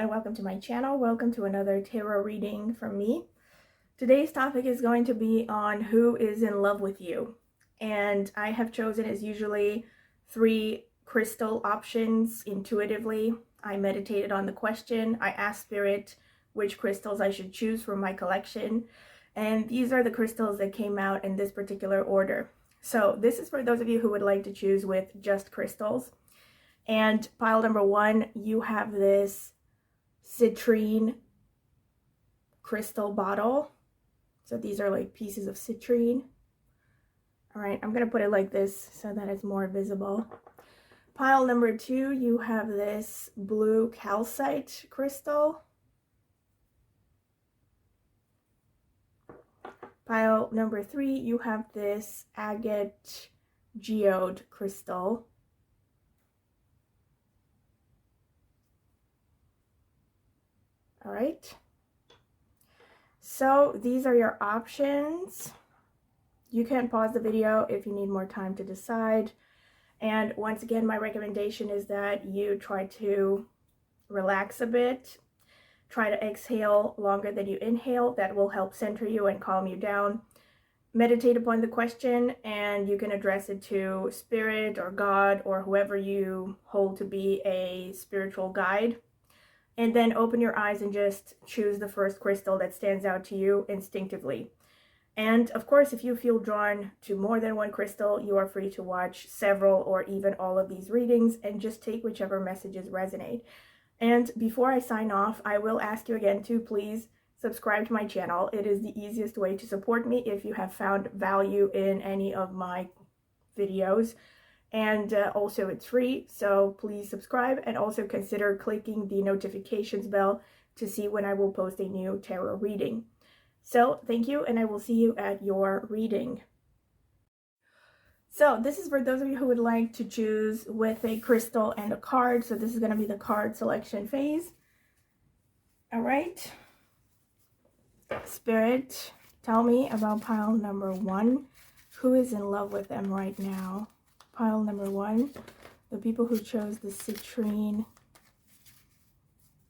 and welcome to my channel. Welcome to another tarot reading from me. Today's topic is going to be on who is in love with you. And I have chosen, as usually, 3 crystal options intuitively. I meditated on the question. I asked Spirit which crystals I should choose from my collection. And these are the crystals that came out in this particular order. So this is for those of you who would like to choose with just crystals. And pile number 1, you have this citrine crystal bottle. So these are like pieces of citrine. All right, I'm going to put it like this so that it's more visible. Pile number 2, you have this blue calcite crystal. Pile number 3, you have this agate geode crystal. All right, so these are your options. You can pause the video if you need more time to decide. And once again, my recommendation is that you try to relax a bit. Try to exhale longer than you inhale. That will help center you and calm you down. Meditate upon the question, and you can address it to Spirit or God or whoever you hold to be a spiritual guide. And then open your eyes and just choose the first crystal that stands out to you instinctively. And of course, if you feel drawn to more than one crystal, you are free to watch several or even all of these readings and just take whichever messages resonate. And before I sign off, I will ask you again to please subscribe to my channel. It is the easiest way to support me if you have found value in any of my videos. And also it's free, so please subscribe and also consider clicking the notifications bell to see when I will post a new tarot reading. So thank you, and I will see you at your reading. So this is for those of you who would like to choose with a crystal and a card. So this is going to be the card selection phase. All right. Spirit, tell me about pile number 1. Who is in love with them right now? Pile number 1, the people who chose the citrine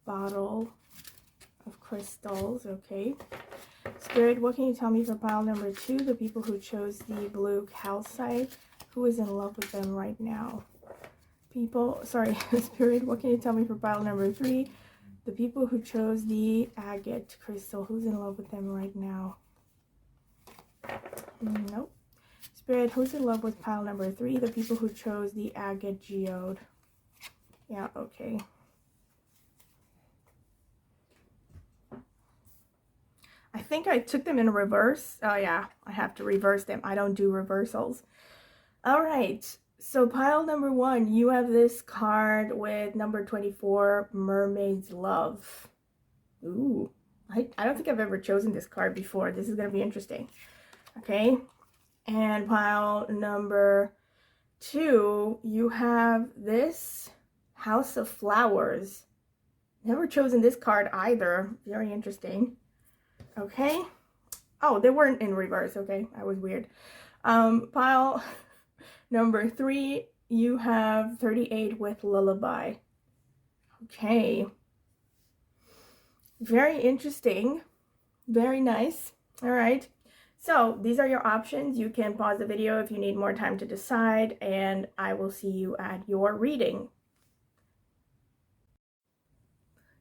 bottle of crystals. Okay. Spirit, what can you tell me for pile number 2, the people who chose the blue calcite? Who is in love with them right now? Spirit, what can you tell me for pile number 3, the people who chose the agate crystal? Who's in love with them right now? Nope. Spirit, who's in love with pile number 3, the people who chose the agate geode? Yeah, okay. I think I took them in reverse. Oh yeah, I have to reverse them. I don't do reversals. All right, so pile number 1, you have this card with number 24, Mermaid's Love. Ooh, I don't think I've ever chosen this card before. This is going to be interesting. Okay, and pile number 2, you have this House of Flowers. Never chosen this card either. Very interesting. Okay. Oh, they weren't in reverse. Okay, that was weird. Pile number 3, you have 38 with Lullaby. Okay. Very interesting. Very nice. All right. So these are your options. You can pause the video if you need more time to decide, and I will see you at your reading.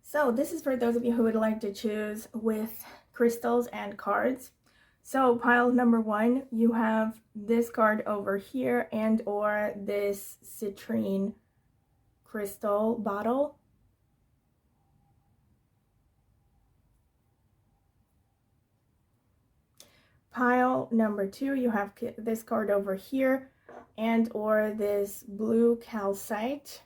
So this is for those of you who would like to choose with crystals and cards. So pile number 1, you have this card over here and or this citrine crystal bottle. Pile number 2, you have this card over here and or this blue calcite.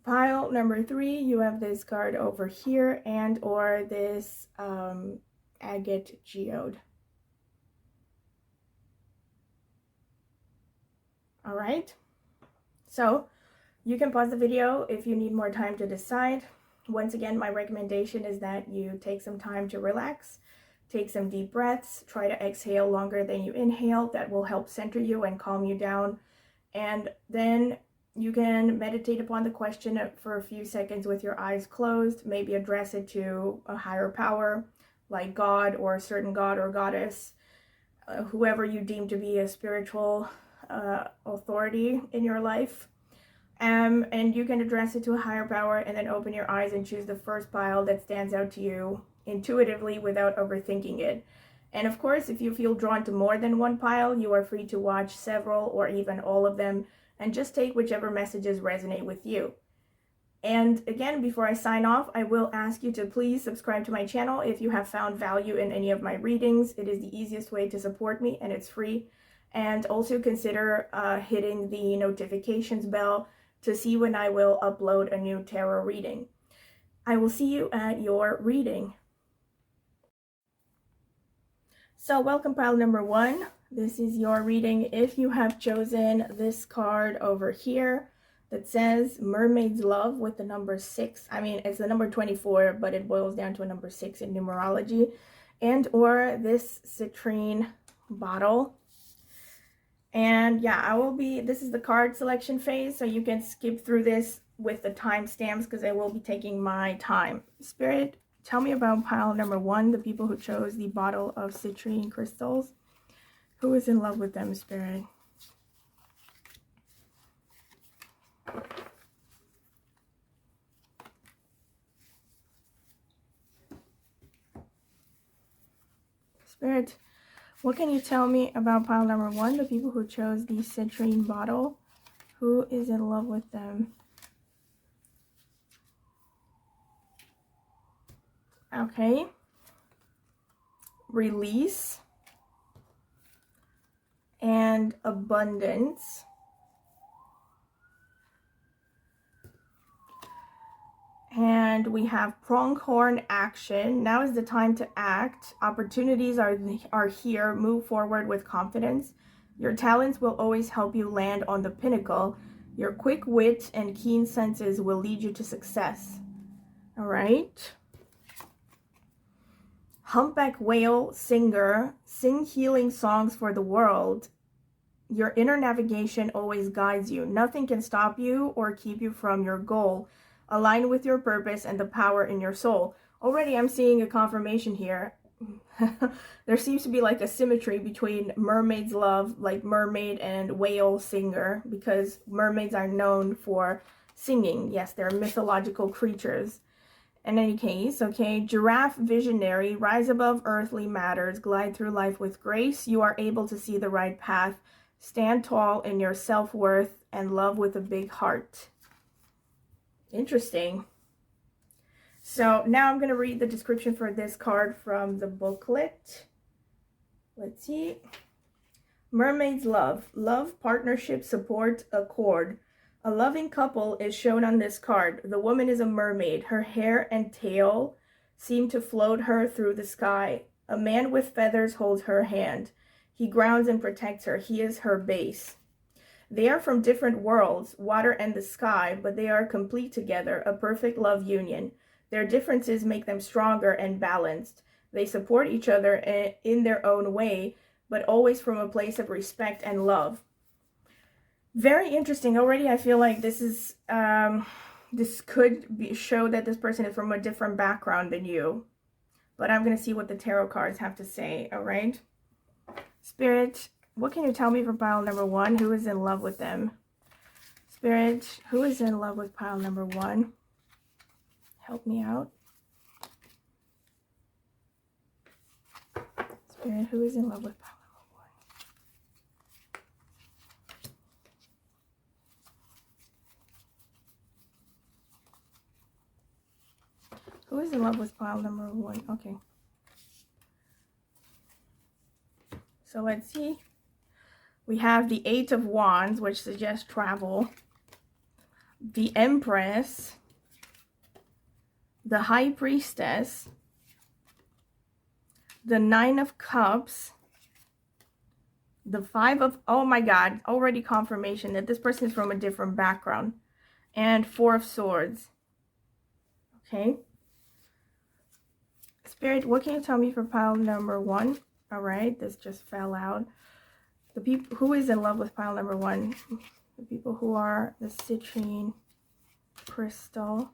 Pile number 3, you have this card over here and or this agate geode. All right, so you can pause the video if you need more time to decide. Once again, my recommendation is that you take some time to relax, take some deep breaths, try to exhale longer than you inhale. That will help center you and calm you down. And then you can meditate upon the question for a few seconds with your eyes closed, maybe address it to a higher power like God or a certain god or goddess, whoever you deem to be a spiritual authority in your life. And you can address it to a higher power and then open your eyes and choose the first pile that stands out to you intuitively without overthinking it. And of course, if you feel drawn to more than one pile, you are free to watch several or even all of them and just take whichever messages resonate with you. And again, before I sign off, I will ask you to please subscribe to my channel if you have found value in any of my readings. It is the easiest way to support me and it's free. And also consider hitting the notifications bell to see when I will upload a new tarot reading. I will see you at your reading. So welcome pile number 1. This is your reading. If you have chosen this card over here that says Mermaid's Love with the number 6. I mean, it's the number 24, but it boils down to a number 6 in numerology. And or this citrine bottle. And yeah, this is the card selection phase, so you can skip through this with the timestamps because I will be taking my time. Spirit, tell me about pile number 1, the people who chose the bottle of citrine crystals. Who is in love with them, Spirit? Spirit, what can you tell me about pile number 1, the people who chose the citrine bottle? Who is in love with them? Okay. Release and abundance. And we have pronghorn action. Now is the time to act. Opportunities are here. Move forward with confidence. Your talents will always help you land on the pinnacle. Your quick wit and keen senses will lead you to success. All right. Humpback whale singer, sing healing songs for the world. Your inner navigation always guides you. Nothing can stop you or keep you from your goal. Align with your purpose and the power in your soul. Already I'm seeing a confirmation here. There seems to be like a symmetry between mermaid's love, like mermaid and whale singer, because mermaids are known for singing. Yes, they're mythological creatures. In any case, okay, giraffe visionary, rise above earthly matters, glide through life with grace. You are able to see the right path. Stand tall in your self-worth and love with a big heart. Interesting. So now I'm going to read the description for this card from the booklet. Let's see. Mermaid's love. Love, partnership, support, accord. A loving couple is shown on this card. The woman is a mermaid. Her hair and tail seem to float her through the sky. A man with feathers holds her hand. He grounds and protects her. He is her base. They are from different worlds, water and the sky, but they are complete together, a perfect love union. Their differences make them stronger and balanced. They support each other in their own way, but always from a place of respect and love. Very interesting. Already I feel like this is this could show that this person is from a different background than you. But I'm going to see what the tarot cards have to say, all right? Spirit, what can you tell me for pile number 1? Who is in love with them? Spirit, who is in love with pile number 1? Help me out. Spirit, who is in love with pile number 1? Who is in love with pile number 1? Okay. So let's see. We have the 8 of Wands, which suggests travel. The Empress. The High Priestess. The 9 of Cups. The 5 of... Oh my God. Already confirmation that this person is from a different background. And 4 of Swords. Okay. Spirit, what can you tell me for pile number 1? All right. This just fell out. The people who is in love with pile number 1. The people who are the citrine crystal.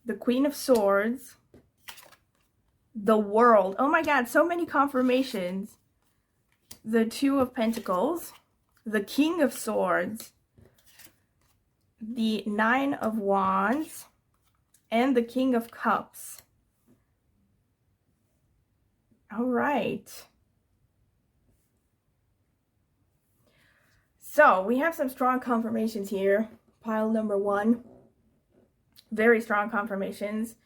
The Queen of Swords. The World. Oh my god, so many confirmations. The Two of Pentacles. The King of Swords. The Nine of Wands. And the King of Cups. All right. So we have some strong confirmations here. Pile number 1. Very strong confirmations.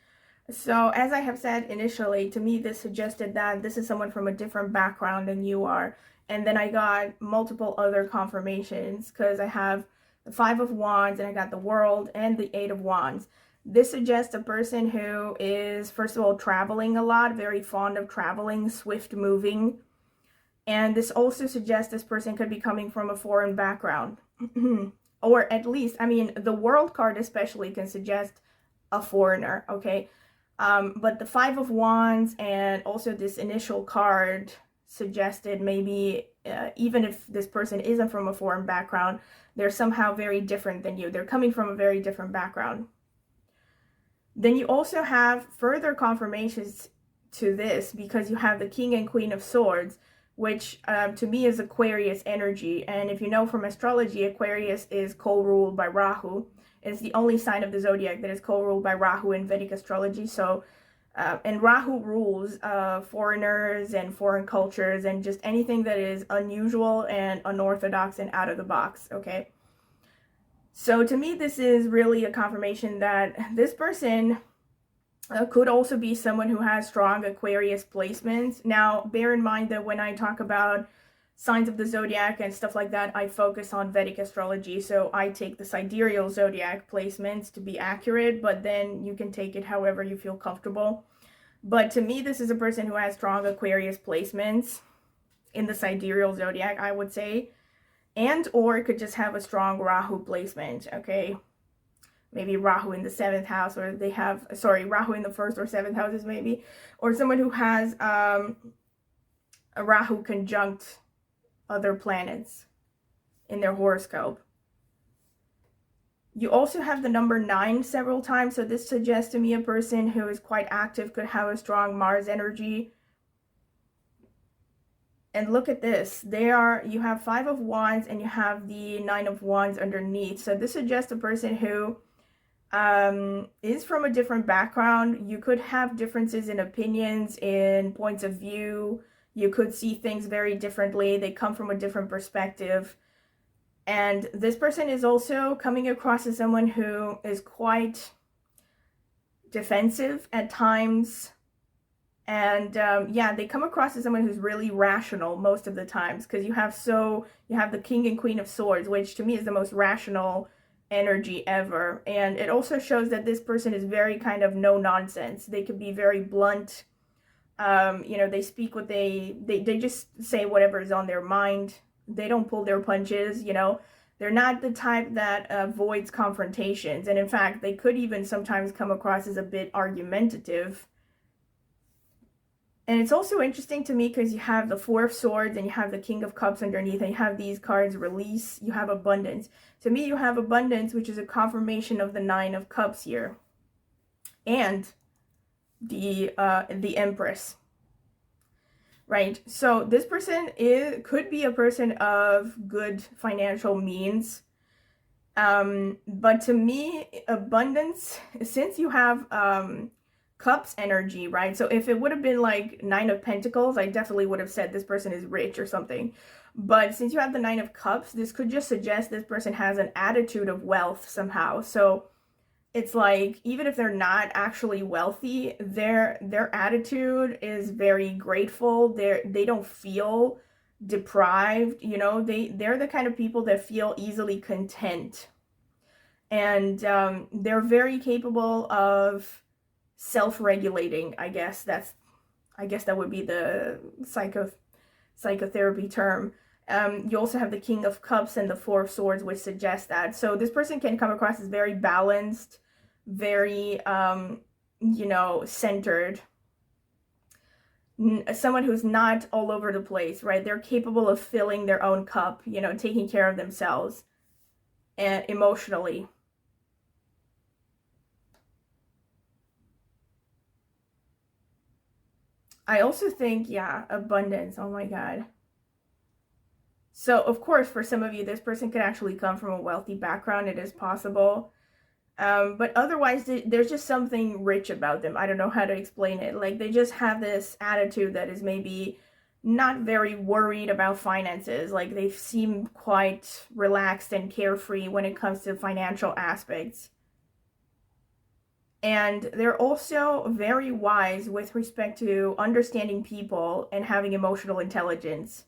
So as I have said initially, to me this suggested that this is someone from a different background than you are. And then I got multiple other confirmations because I have the 5 of Wands and I got the World and the 8 of Wands. This suggests a person who is, first of all, traveling a lot, very fond of traveling, swift moving. And this also suggests this person could be coming from a foreign background. Or at least, I mean, the World card especially can suggest a foreigner, okay? But the 5 of Wands and also this initial card suggested maybe even if this person isn't from a foreign background, they're somehow very different than you. They're coming from a very different background. Then you also have further confirmations to this because you have the King and Queen of Swords, which to me is Aquarius energy. And if you know from astrology, Aquarius is co-ruled by Rahu. It's the only sign of the zodiac that is co-ruled by Rahu in Vedic astrology. So, and Rahu rules foreigners and foreign cultures and just anything that is unusual and unorthodox and out of the box, okay? So to me, this is really a confirmation that this person could also be someone who has strong Aquarius placements. Now, bear in mind that when I talk about signs of the zodiac and stuff like that, I focus on Vedic astrology. So I take the sidereal zodiac placements to be accurate, but then you can take it however you feel comfortable. But to me, this is a person who has strong Aquarius placements in the sidereal zodiac, I would say. And or it could just have a strong Rahu placement, okay? Maybe Rahu in the 7th house, or they have, sorry, Rahu in the 1st or 7th houses maybe. Or someone who has a Rahu conjunct other planets in their horoscope. You also have the number 9 several times, so this suggests to me a person who is quite active could have a strong Mars energy. And look at this, you have 5 of Wands and you have the 9 of Wands underneath. So this suggests a person who is from a different background. You could have differences in opinions, in points of view. You could see things very differently. They come from a different perspective. And this person is also coming across as someone who is quite defensive at times. And yeah, they come across as someone who's really rational most of the times, because you have the King and Queen of Swords, which to me is the most rational energy ever. And it also shows that this person is very kind of no nonsense. They could be very blunt. You know, they speak what they just say whatever is on their mind. They don't pull their punches, you know. They're not the type that avoids confrontations. And in fact, they could even sometimes come across as a bit argumentative. And it's also interesting to me because you have the 4 of Swords and you have the King of Cups underneath, and you have these cards release, you have abundance. To me, you have abundance, which is a confirmation of the 9 of Cups here. And the Empress. Right? So this person could be a person of good financial means. But to me, abundance, since you have Cups energy, right? So if it would have been like 9 of Pentacles, I definitely would have said this person is rich or something. But since you have the 9 of Cups, this could just suggest this person has an attitude of wealth somehow. So it's like, even if they're not actually wealthy, their attitude is very grateful. They don't feel deprived, you know. They're the kind of people that feel easily content. And they're very capable of self-regulating, I guess that would be the psychotherapy term. You also have the King of Cups and the 4 of Swords, which suggests that. So this person can come across as very balanced, very you know, centered. someone who's not all over the place, right? They're capable of filling their own cup, you know, taking care of themselves and emotionally. I also think, yeah, abundance. Oh my God. So, of course, for some of you, this person could actually come from a wealthy background. It is possible. But otherwise, there's just something rich about them. I don't know how to explain it. Like, they just have this attitude that is maybe not very worried about finances. Like, they seem quite relaxed and carefree when it comes to financial aspects. And they're also very wise with respect to understanding people and having emotional intelligence,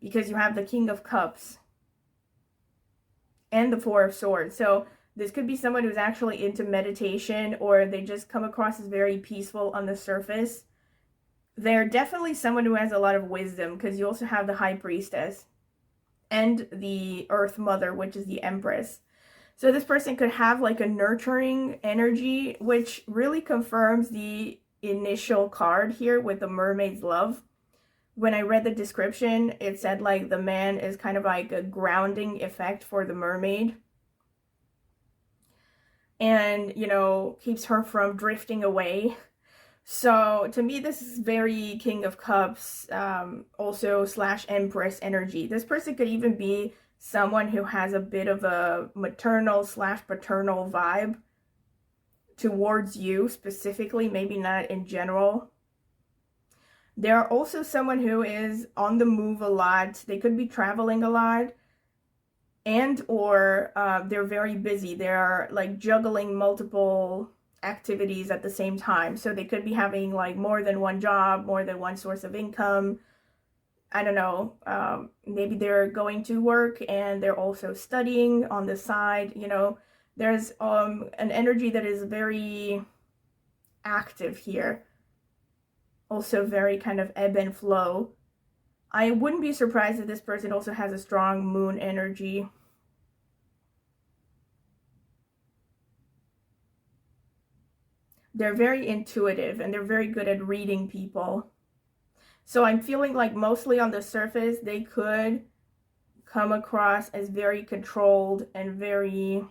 because you have the King of Cups and the Four of Swords. So this could be someone who's actually into meditation, or they just come across as very peaceful on the surface. They're definitely someone who has a lot of wisdom, because you also have the High Priestess and the Earth Mother, which is the Empress. So this person could have like a nurturing energy, which really confirms the initial card here with the Mermaid's Love. When I read the description, it said like the man is kind of like a grounding effect for the mermaid. And, you know, keeps her from drifting away. So to me, this is very King of Cups, also / Empress energy. This person could even be someone who has a bit of a maternal / paternal vibe towards you specifically, maybe not in general. They're also someone who is on the move a lot. They could be traveling a lot, and or they're very busy. They're like juggling multiple activities at the same time. So they could be having like more than one job, more than one source of income. I don't know, maybe they're going to work and they're also studying on the side. You know, there's an energy that is very active here. Also very kind of ebb and flow. I wouldn't be surprised if this person also has a strong moon energy. They're very intuitive and they're very good at reading people. So I'm feeling like mostly on the surface, they could come across as very controlled and very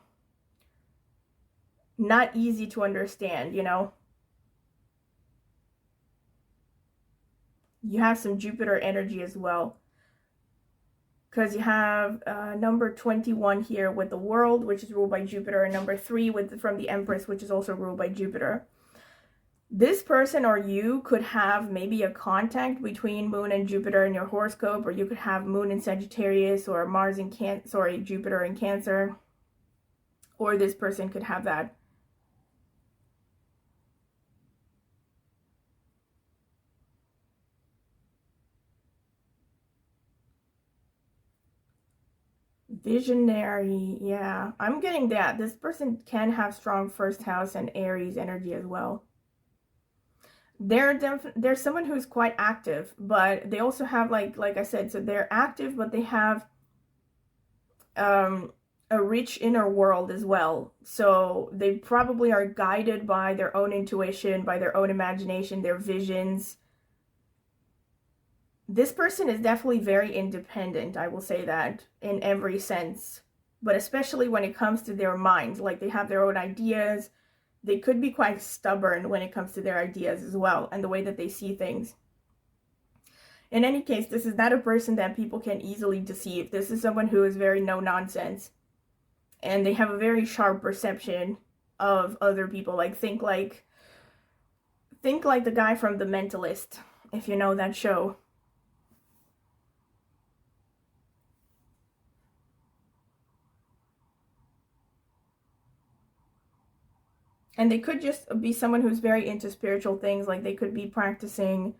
not easy to understand, you know? You have some Jupiter energy as well, because you have number 21 here with the World, which is ruled by Jupiter, and number 3 from the Empress, which is also ruled by Jupiter. This person or you could have maybe a contact between Moon and Jupiter in your horoscope, or you could have Moon in Sagittarius or Mars in Jupiter in Cancer, or this person could have that. Visionary, yeah, I'm getting that. This person can have strong first house and Aries energy as well. They're someone who's quite active, but they also have like I said, so they're active, but they have a rich inner world as well. So they probably are guided by their own intuition, by their own imagination, their visions. This person is definitely very independent, I will say that, in every sense, but especially when it comes to their minds. Like, they have their own ideas. They could be quite stubborn when it comes to their ideas as well, and the way that they see things. In any case, this is not a person that people can easily deceive. This is someone who is very no-nonsense, and they have a very sharp perception of other people. Like, think like the guy from The Mentalist, if you know that show. And they could just be someone who's very into spiritual things. Like, they could be practicing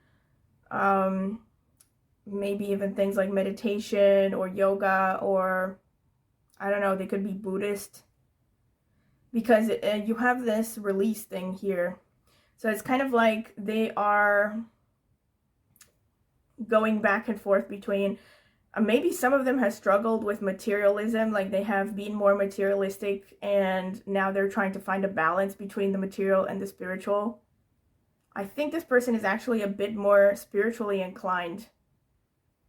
maybe even things like meditation or yoga, or I don't know, they could be Buddhist, because you have this release thing here. So it's kind of like they are going back and forth between maybe some of them have struggled with materialism, like they have been more materialistic, and now they're trying to find a balance between the material and the spiritual. I think this person is actually a bit more spiritually inclined.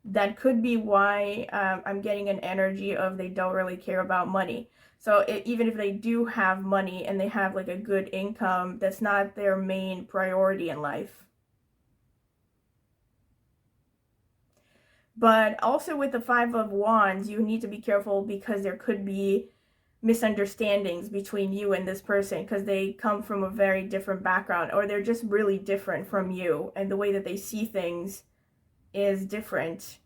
That could be why I'm getting an energy of they don't really care about money. So even if they do have money and they have like a good income, that's not their main priority in life. But also with the Five of Wands, you need to be careful because there could be misunderstandings between you and this person because they come from a very different background, or they're just really different from you, and the way that they see things is different.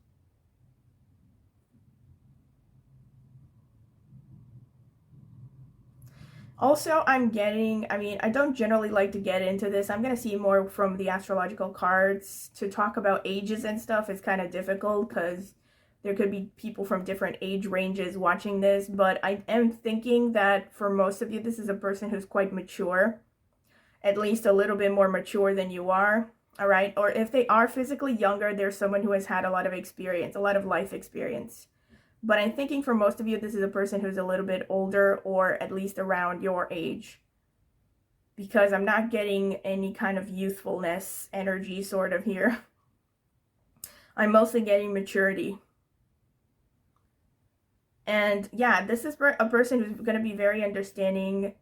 Also, I'm getting, I mean, I don't generally like to get into this. I'm going to see more from the astrological cards. To talk about ages and stuff is kind of difficult because there could be people from different age ranges watching this. But I am thinking that for most of you, this is a person who's quite mature, at least a little bit more mature than you are. All right. Or if they are physically younger, there's someone who has had a lot of experience, a lot of life experience. But I'm thinking for most of you, this is a person who's a little bit older, or at least around your age. Because I'm not getting any kind of youthfulness energy sort of here. I'm mostly getting maturity. And yeah, this is a person who's going to be very understanding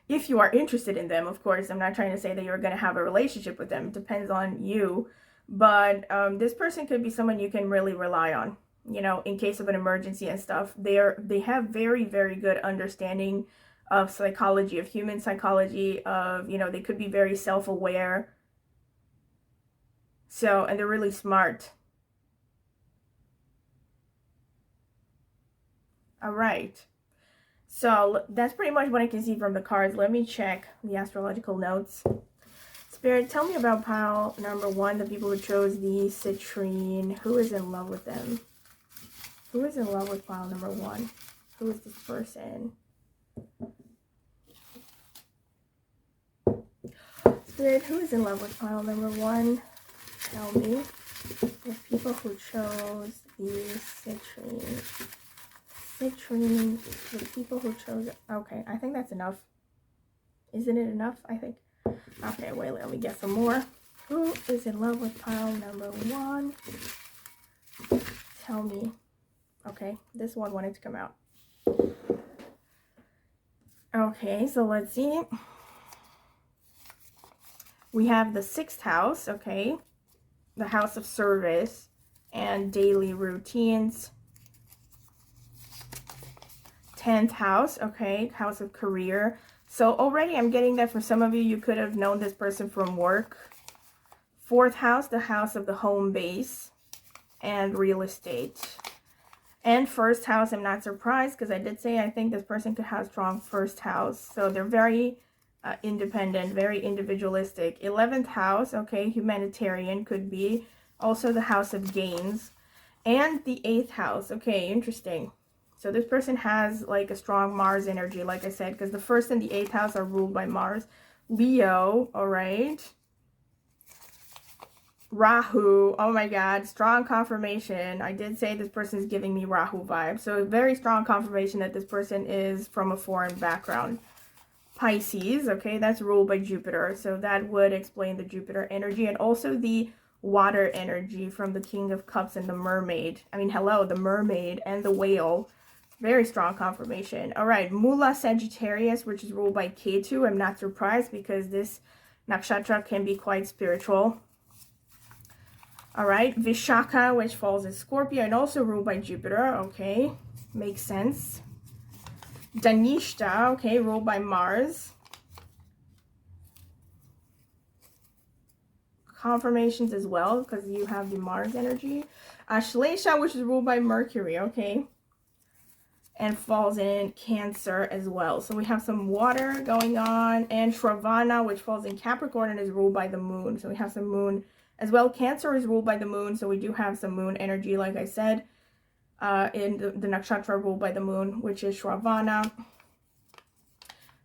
if you are interested in them. Of course, I'm not trying to say that you're going to have a relationship with them. It depends on you. But this person could be someone you can really rely on. You know, in case of an emergency and stuff. They have very, very good understanding of psychology, of human psychology, of, you know, they could be very self-aware. So, and they're really smart. All right. So that's pretty much what I can see from the cards. Let me check the astrological notes. Spirit, tell me about pile number 1, the people who chose the citrine. Who is in love with them? Who is in love with pile number 1? Who is this person? Spirit, who is in love with pile number 1? Tell me. The people who chose the citrine. Citrine. The people who chose it. Okay, I think that's enough. Isn't it enough? I think. Okay, wait, let me get some more. Who is in love with pile number 1? Tell me. Okay, this one wanted to come out. Okay, so let's see. We have the 6th house, okay, the house of service and daily routines. 10th house, okay, house of career. So already I'm getting that for some of you, you could have known this person from work. 4th house, the house of the home base and real estate. And 1st house, I'm not surprised because I did say I think this person could have strong 1st house. So they're very independent, very individualistic. 11th house, okay, humanitarian could be. Also the house of gains. And the 8th house, okay, interesting. So this person has like a strong Mars energy, like I said, because the 1st and the 8th house are ruled by Mars. Leo, all right. Rahu, oh my god, strong confirmation. I did say this person is giving me Rahu vibes. So very strong confirmation that this person is from a foreign background. Pisces, okay, that's ruled by Jupiter. So that would explain the Jupiter energy, and also the water energy from the King of Cups and the Mermaid. I mean, hello, the Mermaid and the Whale. Very strong confirmation. All right, Mula Sagittarius, which is ruled by Ketu. I'm not surprised because this nakshatra can be quite spiritual. All right, Vishaka, which falls in Scorpio and also ruled by Jupiter. Okay, makes sense. Dhanishta, okay, ruled by Mars. Confirmations as well, because you have the Mars energy. Ashlesha, which is ruled by Mercury, okay, and falls in Cancer as well. So we have some water going on. And Shravana, which falls in Capricorn and is ruled by the moon. So we have some moon as well. Cancer is ruled by the moon, so we do have some moon energy, like I said, in the nakshatra ruled by the moon, which is Shravana.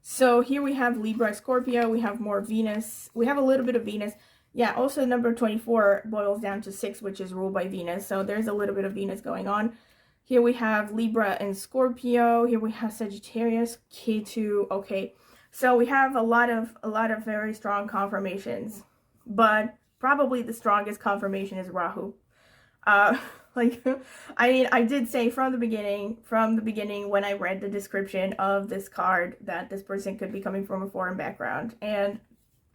So here we have Libra, Scorpio. We have more Venus. We have a little bit of Venus. Yeah, also number 24 boils down to 6, which is ruled by Venus. So there's a little bit of Venus going on. Here we have Libra and Scorpio. Here we have Sagittarius, Ketu. Okay, So we have a lot of very strong confirmations, but probably the strongest confirmation is Rahu. Like, I mean, I did say from the beginning when I read the description of this card that this person could be coming from a foreign background, and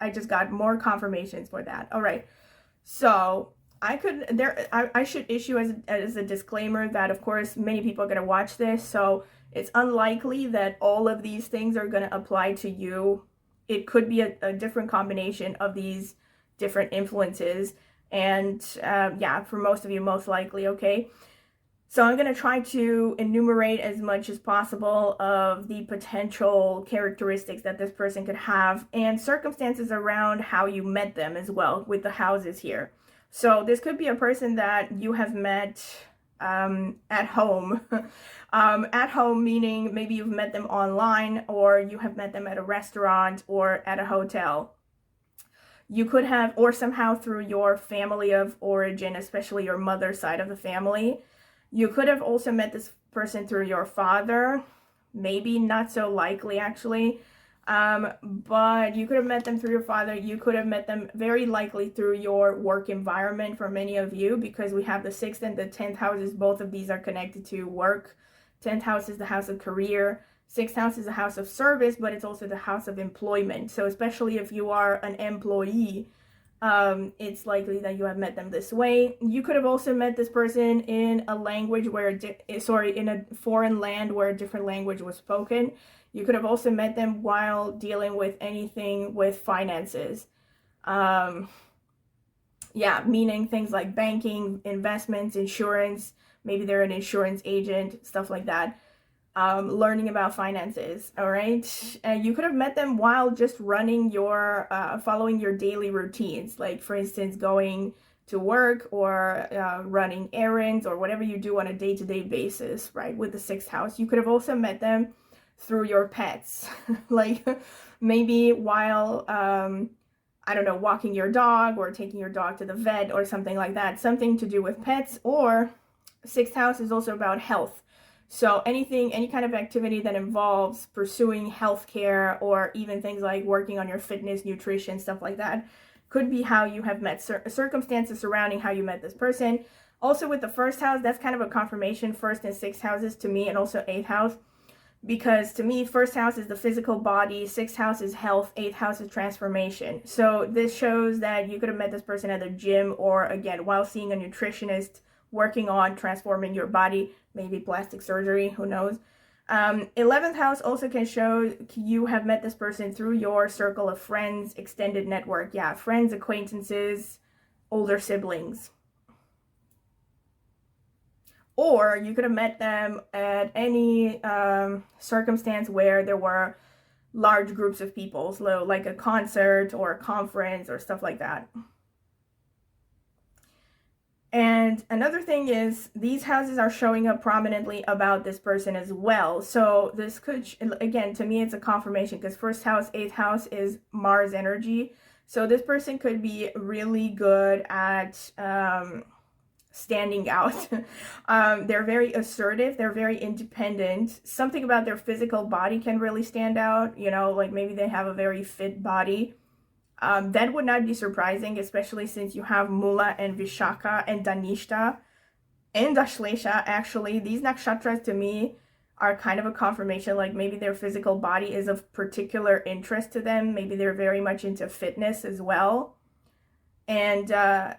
I just got more confirmations for that. All right, so I should issue as a disclaimer that of course many people are going to watch this, so it's unlikely that all of these things are going to apply to you. It could be a different combination of these different influences, and yeah, for most of you, most likely, okay? So I'm going to try to enumerate as much as possible of the potential characteristics that this person could have and circumstances around how you met them as well with the houses here. So this could be a person that you have met at home. At home meaning maybe you've met them online, or you have met them at a restaurant or at a hotel. You could have, or somehow through your family of origin, especially your mother's side of the family. You could have also met this person through your father, maybe not so likely actually, but you could have met them through your father. You could have met them very likely through your work environment for many of you, because we have the 6th and the 10th houses. Both of these are connected to work. 10th house is the house of career. 6th house is the house of service, but it's also the house of employment. So especially if you are an employee, it's likely that you have met them this way. You could have also met this person in a language where, in a foreign land where a different language was spoken. You could have also met them while dealing with anything with finances. Yeah, meaning things like banking, investments, insurance. Maybe they're an insurance agent, stuff like that. Learning about finances, all right? And you could have met them while just running your, following your daily routines, like for instance, going to work or running errands or whatever you do on a day-to-day basis, right? With the 6th house. You could have also met them through your pets, like maybe while, I don't know, walking your dog or taking your dog to the vet or something like that, something to do with pets. Or 6th house is also about health. So any kind of activity that involves pursuing healthcare, or even things like working on your fitness, nutrition, stuff like that, could be how you have met, circumstances surrounding how you met this person. Also with the 1st house, that's kind of a confirmation, 1st and 6th houses to me, and also 8th house. Because to me, 1st house is the physical body, 6th house is health, 8th house is transformation. So this shows that you could have met this person at the gym, or again, while seeing a nutritionist, working on transforming your body, maybe plastic surgery, who knows. 11th house also can show you have met this person through your circle of friends, extended network. Yeah, friends, acquaintances, older siblings. Or you could have met them at any circumstance where there were large groups of people, so like a concert or a conference or stuff like that. And another thing is, these houses are showing up prominently about this person as well. So this could, again, to me, it's a confirmation, because 1st house, 8th house is Mars energy. So this person could be really good at standing out. They're very assertive. They're very independent. Something about their physical body can really stand out. You know, like maybe they have a very fit body. That would not be surprising, especially since you have Mula and Vishaka and Danishta and Dashlesha. Actually, these nakshatras to me are kind of a confirmation, like maybe their physical body is of particular interest to them. Maybe they're very much into fitness as well. And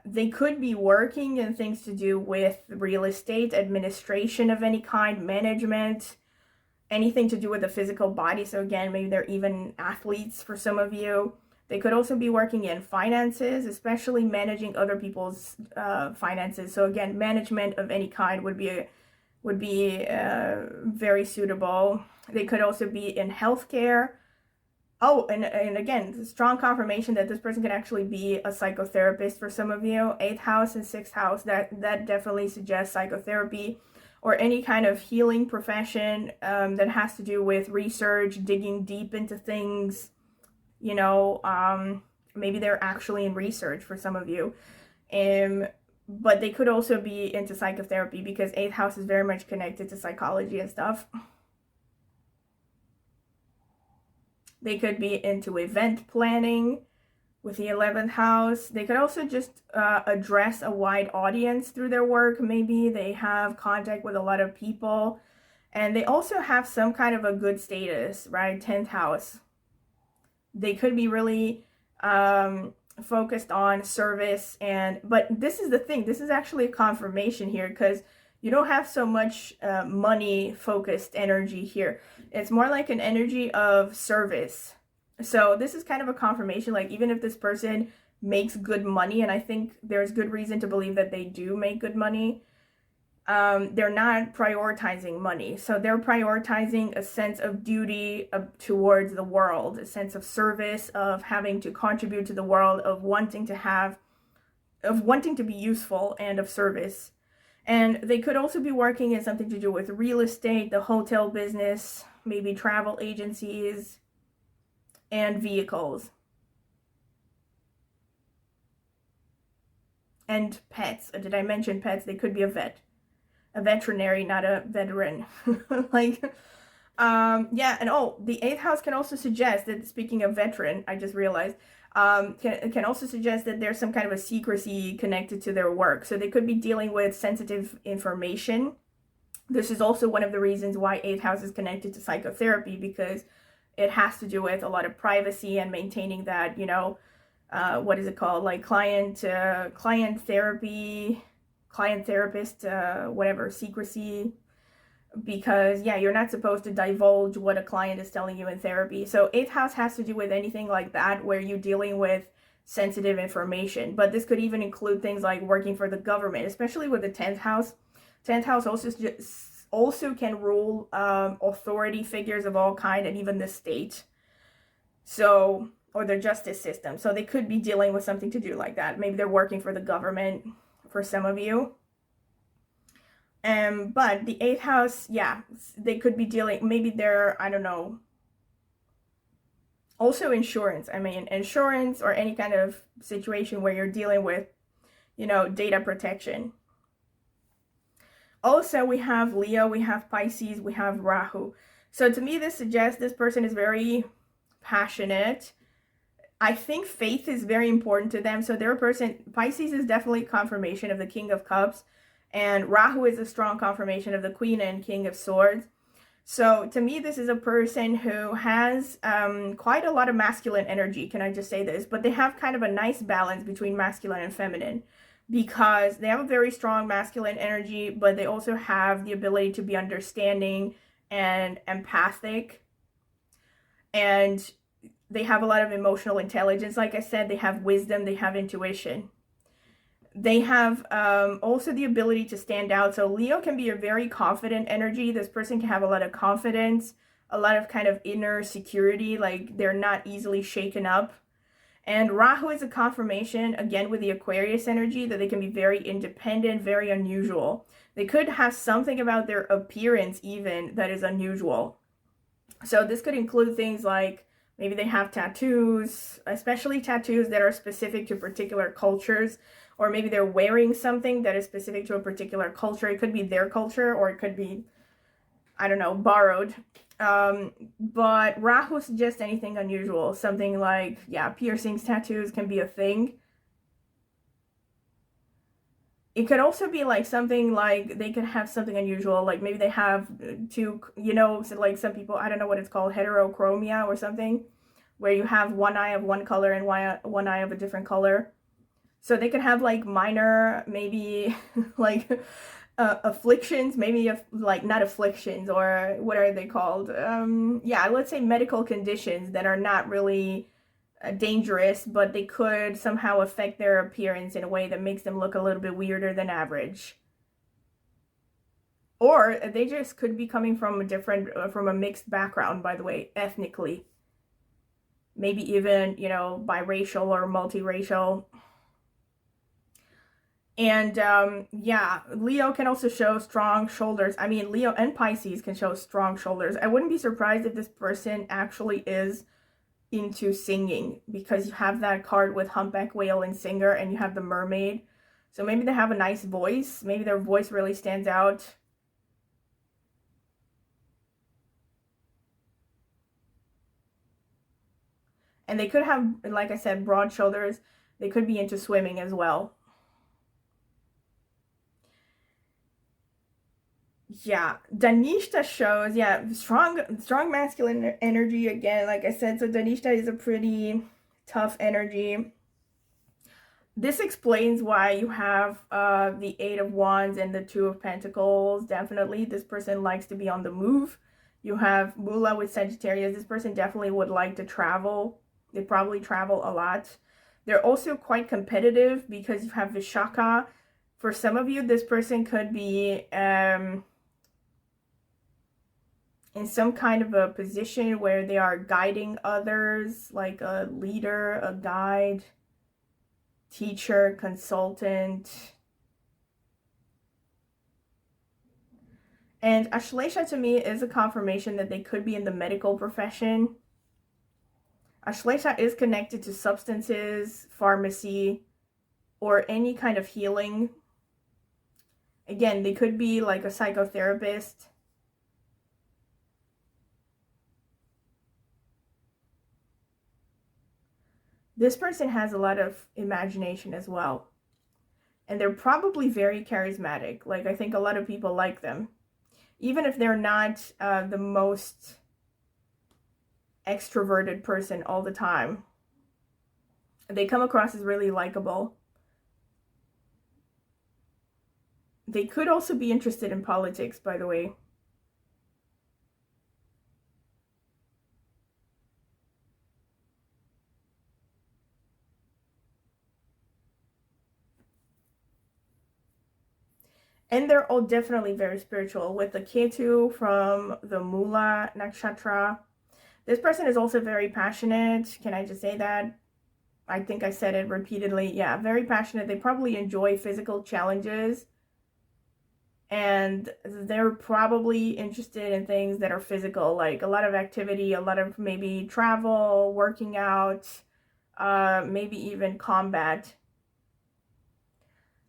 they could be working in things to do with real estate, administration of any kind, management, anything to do with the physical body. So again, maybe they're even athletes for some of you. They could also be working in finances, especially managing other people's finances. So again, management of any kind would be very suitable. They could also be in healthcare. Oh, and again, strong confirmation that this person could actually be a psychotherapist for some of you. 8th house and 6th house, that definitely suggests psychotherapy or any kind of healing profession that has to do with research, digging deep into things. You know, maybe they're actually in research for some of you. But they could also be into psychotherapy, because 8th house is very much connected to psychology and stuff. They could be into event planning with the 11th house. They could also just address a wide audience through their work. Maybe they have contact with a lot of people, and they also have some kind of a good status, right? 10th house. They could be really focused on service, but this is the thing. This is actually a confirmation here, because you don't have so much money focused energy here. It's more like an energy of service. So this is kind of a confirmation, like even if this person makes good money, and I think there's good reason to believe that they do make good money, they're not prioritizing money. So they're prioritizing a sense of duty towards the world, a sense of service, of having to contribute to the world, of wanting to be useful and of service. And they could also be working in something to do with real estate, the hotel business, maybe travel agencies, and vehicles. And pets. Did I mention pets? They could be a veterinary, not a veteran. Yeah, and the 8th house can also suggest that, speaking of veteran, I just realized, can also suggest that there's some kind of a secrecy connected to their work. So they could be dealing with sensitive information. This is also one of the reasons why 8th house is connected to psychotherapy, because it has to do with a lot of privacy and maintaining that, what is it called? Like client therapy, client therapist, whatever, secrecy. Because, yeah, you're not supposed to divulge what a client is telling you in therapy. So 8th house has to do with anything like that, where you're dealing with sensitive information. But this could even include things like working for the government, especially with the 10th house. 10th house also can rule authority figures of all kind, and even the state, so, or the justice system. So they could be dealing with something to do like that. Maybe they're working for the government for some of you. But the 8th house, yeah, they could be dealing, maybe they're, I don't know, also insurance. I mean, insurance or any kind of situation where you're dealing with, data protection. Also, we have Leo, we have Pisces, we have Rahu. So to me, this suggests this person is very passionate. I think faith is very important to them. So they're a person, Pisces is definitely confirmation of the King of Cups, and Rahu is a strong confirmation of the Queen and King of Swords. So to me, this is a person who has quite a lot of masculine energy, can I just say this? But they have kind of a nice balance between masculine and feminine, because they have a very strong masculine energy, but they also have the ability to be understanding and empathic. And they have a lot of emotional intelligence. Like I said, they have wisdom, they have intuition. They have also the ability to stand out. So Leo can be a very confident energy. This person can have a lot of confidence, a lot of kind of inner security, like they're not easily shaken up. And Rahu is a confirmation, again, with the Aquarius energy, that they can be very independent, very unusual. They could have something about their appearance even that is unusual. So this could include things like maybe they have tattoos, especially tattoos that are specific to particular cultures, or maybe they're wearing something that is specific to a particular culture. It could be their culture, or it could be, I don't know, borrowed. But Rahu suggests anything unusual, something like, yeah, piercings, tattoos can be a thing. It could also be like something like they could have something unusual, like maybe they have two, so like some people, I don't know what it's called, heterochromia or something, where you have one eye of one color and one eye of a different color. So they could have like minor, maybe like afflictions, maybe like not afflictions, or what are they called? Yeah, let's say medical conditions that are not really dangerous, but they could somehow affect their appearance in a way that makes them look a little bit weirder than average. Or they just could be coming from from a mixed background, by the way, ethnically. Maybe even, biracial or multiracial. And yeah, Leo can also show strong shoulders. I mean, Leo and Pisces can show strong shoulders. I wouldn't be surprised if this person actually is into singing, because you have that card with humpback whale and singer, and you have the mermaid. So maybe they have a nice voice. Maybe their voice really stands out. And they could have, like I said, broad shoulders. They could be into swimming as well. Yeah, Danishta shows, yeah, strong masculine energy again, like I said. So Danishta is a pretty tough energy. This explains why you have the Eight of Wands and the Two of Pentacles. Definitely, this person likes to be on the move. You have Mula with Sagittarius. This person definitely would like to travel. They probably travel a lot. They're also quite competitive because you have Vishaka. For some of you, this person could be in some kind of a position where they are guiding others, like a leader, a guide, teacher, consultant. And Ashlesha to me is a confirmation that they could be in the medical profession. Ashlesha is connected to substances, pharmacy, or any kind of healing. Again, they could be like a psychotherapist. This person has a lot of imagination as well. And they're probably very charismatic. Like, I think a lot of people like them. Even if they're not the most extroverted person all the time, they come across as really likable. They could also be interested in politics, by the way. And they're all definitely very spiritual. With the Ketu from the Mula Nakshatra, this person is also very passionate. Can I just say that? I think I said it repeatedly. Yeah, very passionate. They probably enjoy physical challenges. And they're probably interested in things that are physical, like a lot of activity, a lot of maybe travel, working out, maybe even combat.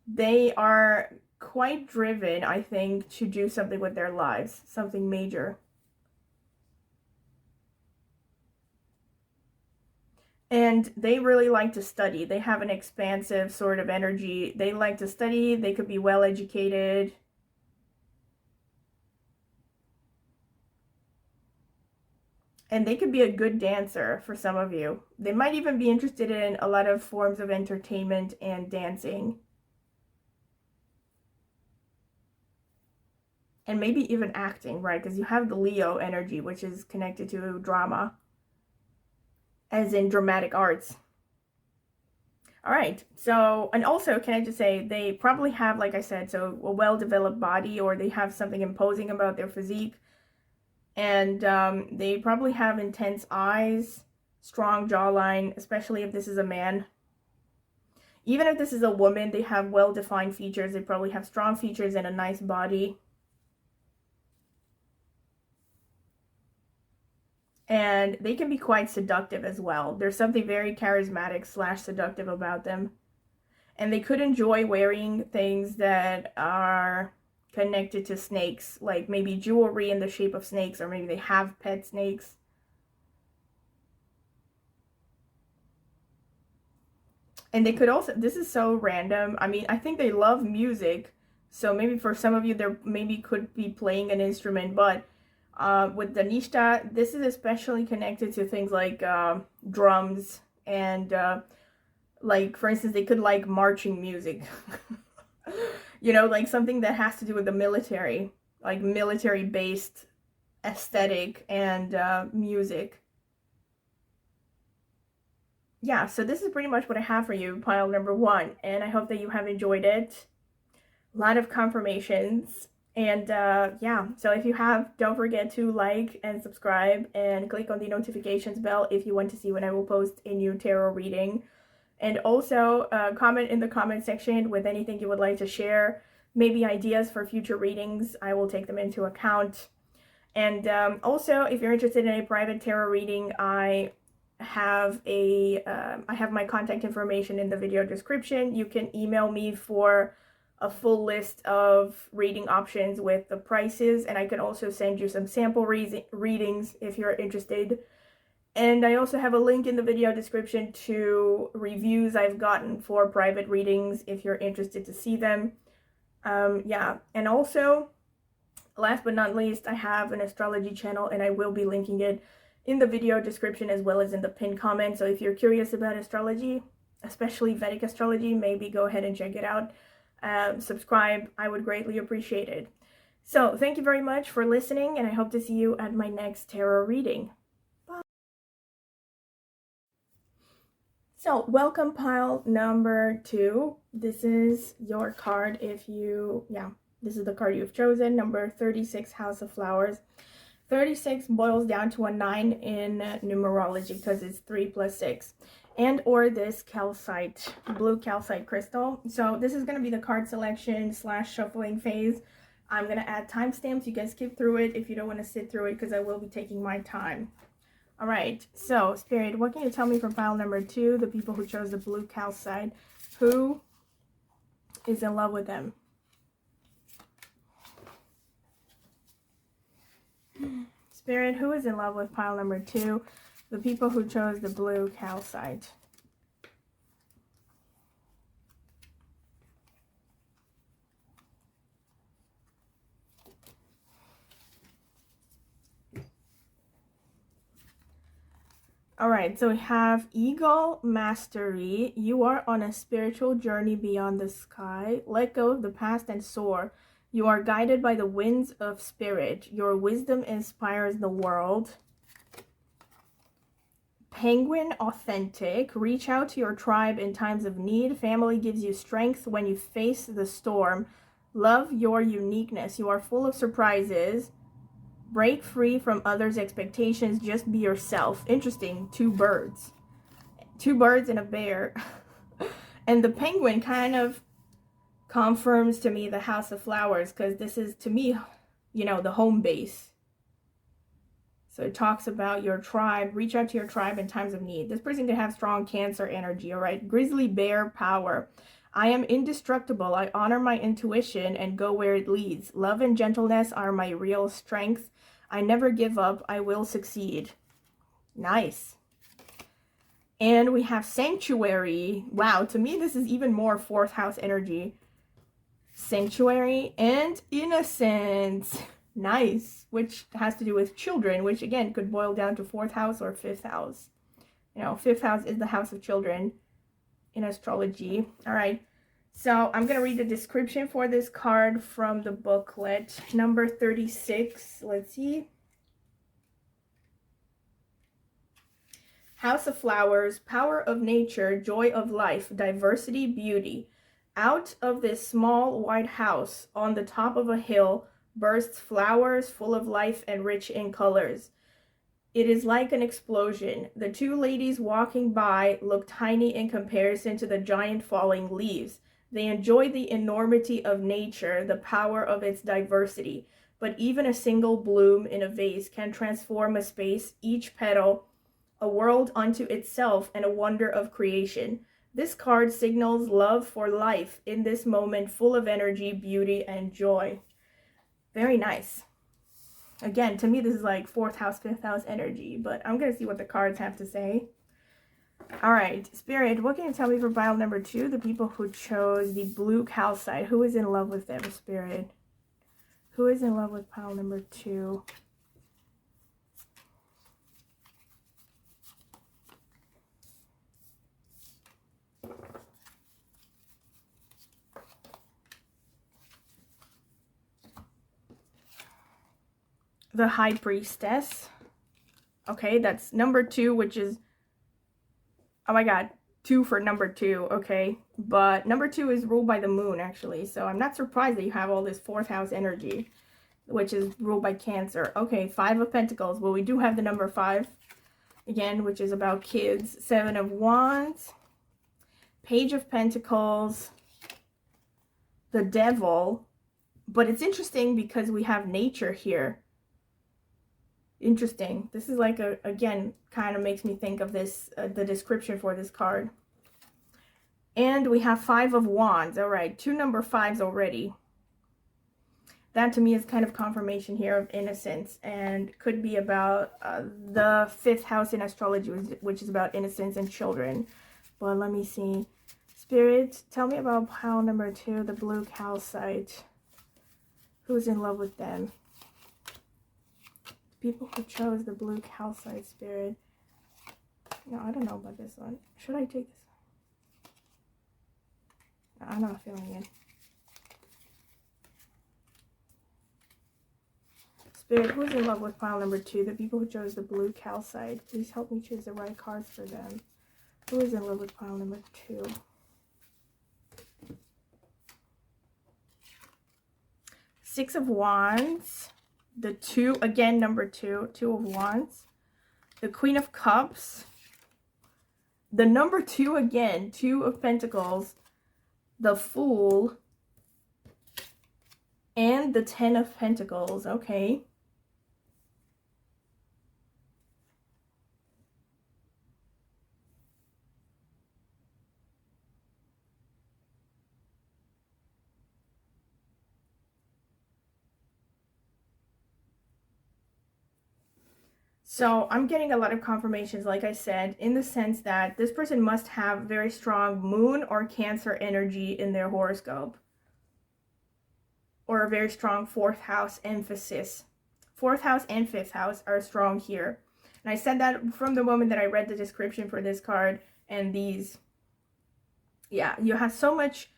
They are quite driven, I think, to do something with their lives, something major. And they really like to study. They have an expansive sort of energy. They like to study. They could be well educated. And they could be a good dancer for some of you. They might even be interested in a lot of forms of entertainment and dancing. And maybe even acting, right? Because you have the Leo energy, which is connected to drama, as in dramatic arts. All right, so, and also, can I just say, they probably have, like I said, so a well-developed body, or they have something imposing about their physique. And they probably have intense eyes, strong jawline, especially if this is a man. Even if this is a woman, they have well-defined features. They probably have strong features and a nice body. And they can be quite seductive as well. There's something very charismatic / seductive about them. And they could enjoy wearing things that are connected to snakes, like maybe jewelry in the shape of snakes, or maybe they have pet snakes. And they could also, this is so random, I mean, I think they love music, so maybe for some of you, there maybe could be playing an instrument, but with Danishta, this is especially connected to things like drums and like, for instance, they could like marching music. You know, like something that has to do with the military, like military-based aesthetic and music. Yeah, so this is pretty much what I have for you, pile number 1, and I hope that you have enjoyed it. A lot of confirmations. And yeah, so if you have, don't forget to like and subscribe and click on the notifications bell if you want to see when I will post a new tarot reading. And also comment in the comment section with anything you would like to share, maybe ideas for future readings. I will take them into account. And also, if you're interested in a private tarot reading, I have my contact information in the video description. You can email me for a full list of reading options with the prices, and I can also send you some sample readings if you're interested. And I also have a link in the video description to reviews I've gotten for private readings if you're interested to see them. Yeah, and also, last but not least, I have an astrology channel, and I will be linking it in the video description as well as in the pinned comment. So if you're curious about astrology, especially Vedic astrology, maybe go ahead and check it out. Subscribe, I would greatly appreciate it. So thank you very much for listening, and I hope to see you at my next tarot reading. Bye. So welcome pile number 2. This is your card if you, this is the card you've chosen, number 36, House of Flowers. 36 boils down to a 9 in numerology because it's 3 plus 6. And or this calcite, blue calcite crystal. So this is going to be the card selection / shuffling phase. I'm going to add timestamps. You guys skip through it if you don't want to sit through it because I will be taking my time. All right, so Spirit, what can you tell me for pile number 2, the people who chose the blue calcite? Who is in love with them? Spirit, who is in love with pile number 2, the people who chose the blue calcite? All right, so we have Eagle Mastery. You are on a spiritual journey beyond the sky. Let go of the past and soar. You are guided by the winds of spirit. Your wisdom inspires the world. Penguin Authentic. Reach out to your tribe in times of need. Family gives you strength when you face the storm. Love your uniqueness. You are full of surprises. Break free from others' expectations. Just be yourself. Interesting. 2 birds. 2 birds and a bear. And the penguin kind of confirms to me the House of Flowers, because this is, to me, you know, the home base. So it talks about your tribe. Reach out to your tribe in times of need. This person could have strong Cancer energy, all right? Grizzly bear power. I am indestructible. I honor my intuition and go where it leads. Love and gentleness are my real strength. I never give up. I will succeed. Nice. And we have Sanctuary. Wow, to me this is even more 4th house energy. Sanctuary and Innocence. Nice. Which has to do with children, which again could boil down to 4th house or 5th house. You know, 5th house is the house of children in astrology. All right. So I'm going to read the description for this card from the booklet. Number 36. Let's see. House of Flowers, power of nature, joy of life, diversity, beauty. Out of this small white house on the top of a hill bursts flowers full of life and rich in colors. It is like an explosion. The 2 ladies walking by look tiny in comparison to the giant falling leaves. They enjoy the enormity of nature, the power of its diversity. But even a single bloom in a vase can transform a space, each petal, a world unto itself, and a wonder of creation. This card signals love for life in this moment, full of energy, beauty, and joy. Very nice. Again, to me, this is like 4th house, 5th house energy, but I'm going to see what the cards have to say. All right, Spirit, what can you tell me for pile number 2, the people who chose the blue calcite? Who is in love with them, Spirit? Who is in love with pile number 2? The High Priestess. Okay, that's number 2, which is, oh my god, 2 for number 2, okay? But number 2 is ruled by the moon, actually. So I'm not surprised that you have all this 4th house energy, which is ruled by Cancer. Okay, 5 of Pentacles. Well, we do have the number 5, again, which is about kids. 7 of Wands. Page of Pentacles. The Devil. But it's interesting because we have nature here. Interesting. This is like again, kind of makes me think of this, the description for this card. And we have 5 of Wands. All right, 2 number 5s already. that to me is kind of confirmation here of innocence, and could be about the 5th house in astrology, which is about innocence and children. But let me see. Spirit, tell me about pile number 2, the blue calcite. Who's in love with them? People who chose the blue calcite, Spirit. No, I don't know about this one. Should I take this? No, I'm not feeling it. Spirit, who's in love with pile number 2? The people who chose the blue calcite. Please help me choose the right cards for them. Who is in love with pile number 2? Six of Wands. The 2, again, number 2. 2 of Wands. The Queen of Cups. The number 2 again. 2 of Pentacles. The Fool. And the 10 of Pentacles. Okay. So I'm getting a lot of confirmations, like I said, in the sense that this person must have very strong moon or Cancer energy in their horoscope. Or a very strong 4th house emphasis. 4th house and 5th house are strong here. And I said that from the moment that I read the description for this card and these. Yeah, you have so much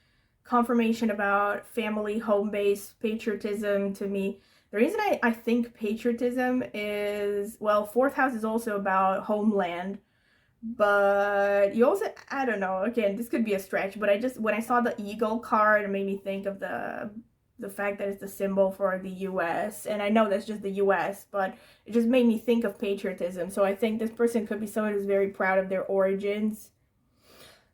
confirmation about family, home-based, patriotism to me. The reason I think patriotism is, well, 4th house is also about homeland, but you also, I don't know, again, this could be a stretch, but when I saw the eagle card, it made me think of the fact that it's the symbol for the US, and I know that's just the US, but it just made me think of patriotism. So I think this person could be someone who's very proud of their origins.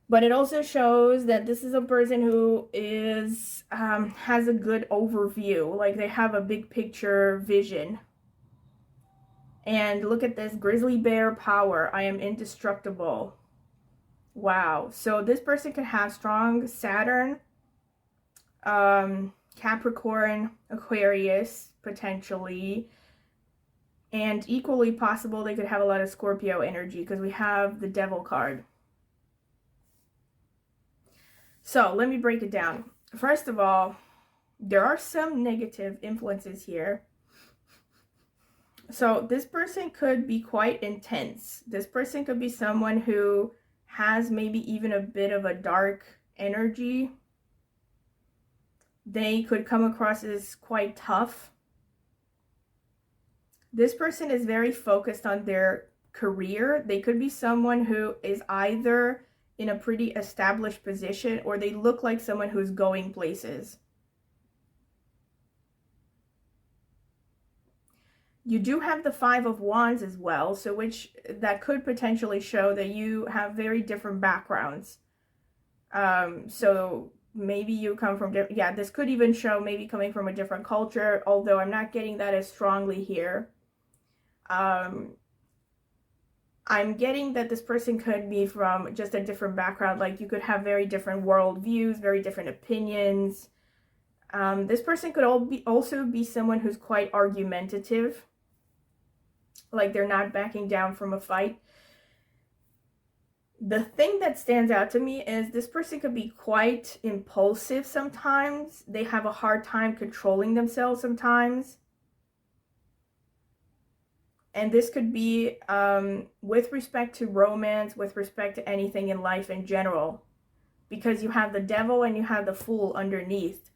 But it also shows that this is a person who is has a good overview, like they have a big picture vision. And look at this, grizzly bear power. I am indestructible. Wow. So this person could have strong Saturn, Capricorn, Aquarius, potentially. And equally possible, they could have a lot of Scorpio energy because we have the Devil card. So let me break it down. First of all, there are some negative influences here. So this person could be quite intense. This person could be someone who has maybe even a bit of a dark energy. They could come across as quite tough. This person is very focused on their career. They could be someone who is either in a pretty established position, or they look like someone who's going places. You do have the 5 of Wands as well, so that could potentially show that you have very different backgrounds. So maybe you come from, yeah, this could even show maybe coming from a different culture, although I'm not getting that as strongly here. I'm getting that this person could be from just a different background, like you could have very different worldviews, very different opinions. This person could also be someone who's quite argumentative, like they're not backing down from a fight. The thing that stands out to me is this person could be quite impulsive sometimes. They have a hard time controlling themselves sometimes. And this could be with respect to romance, with respect to anything in life in general. Because you have the Devil and you have the Fool underneath.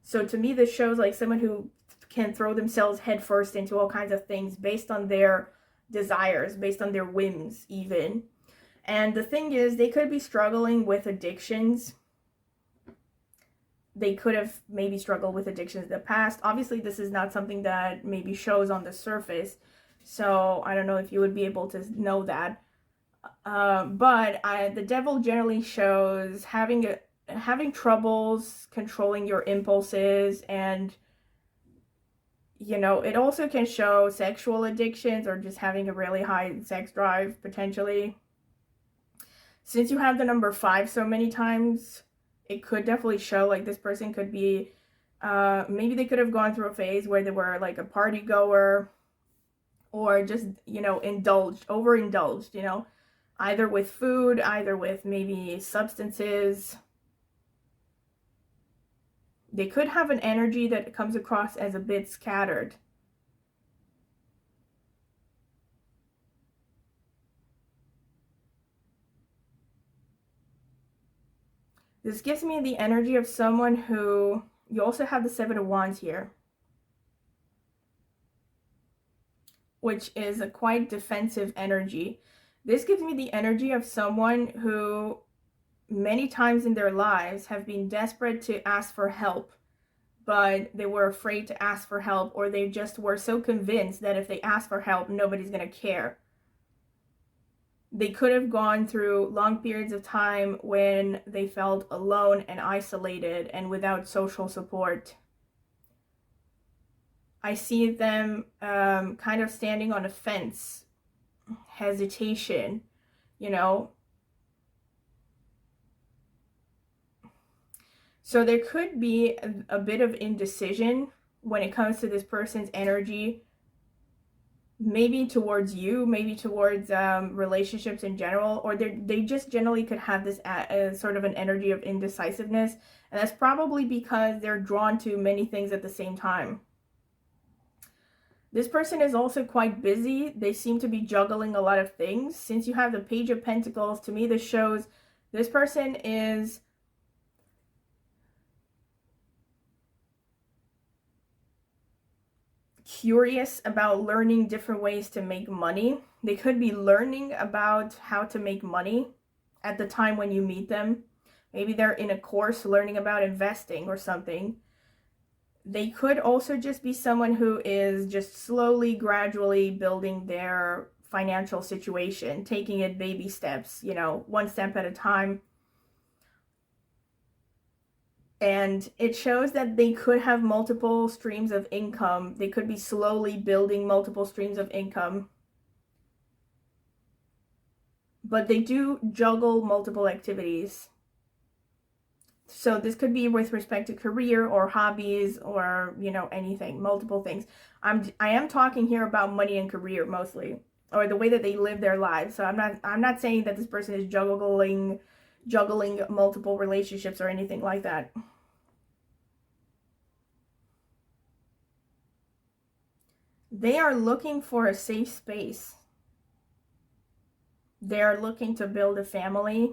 So to me, this shows like someone who can throw themselves headfirst into all kinds of things based on their desires, based on their whims even. And the thing is, they could be struggling with addictions. They could have maybe struggled with addictions in the past. Obviously, this is not something that maybe shows on the surface. So I don't know if you would be able to know that. But the Devil generally shows having troubles controlling your impulses, and you know, it also can show sexual addictions or just having a really high sex drive potentially. Since you have the number 5 so many times, it could definitely show like this person could be Maybe they could have gone through a phase where they were like a party goer, or just, you know, overindulged, you know, either with food, either with maybe substances. They could have an energy that comes across as a bit scattered. This gives me the energy of someone who, you also have the Seven of Wands here, which is a quite defensive energy. This gives me the energy of someone who many times in their lives have been desperate to ask for help, but they were afraid to ask for help, or they just were so convinced that if they ask for help, nobody's going to care. They could have gone through long periods of time when they felt alone and isolated and without social support. I see them kind of standing on a fence, hesitation, you know. So there could be a bit of indecision when it comes to this person's energy, maybe towards you, maybe towards relationships in general, or they just generally could have this sort of an energy of indecisiveness, and that's probably because they're drawn to many things at the same time. This person is also quite busy. They seem to be juggling a lot of things. Since you have the Page of Pentacles, to me this shows this person is curious about learning different ways to make money. They could be learning about how to make money at the time when you meet them. Maybe they're in a course learning about investing or something. They could also just be someone who is just slowly, gradually building their financial situation, taking it baby steps, you know, one step at a time. And it shows that they could have multiple streams of income. They could be slowly building multiple streams of income. But they do juggle multiple activities. So this could be with respect to career or hobbies or, you know, anything, multiple things. I am talking here about money and career mostly, or the way that they live their lives. So I'm not saying that this person is juggling multiple relationships or anything like that. They are looking for a safe space. They are looking to build a family.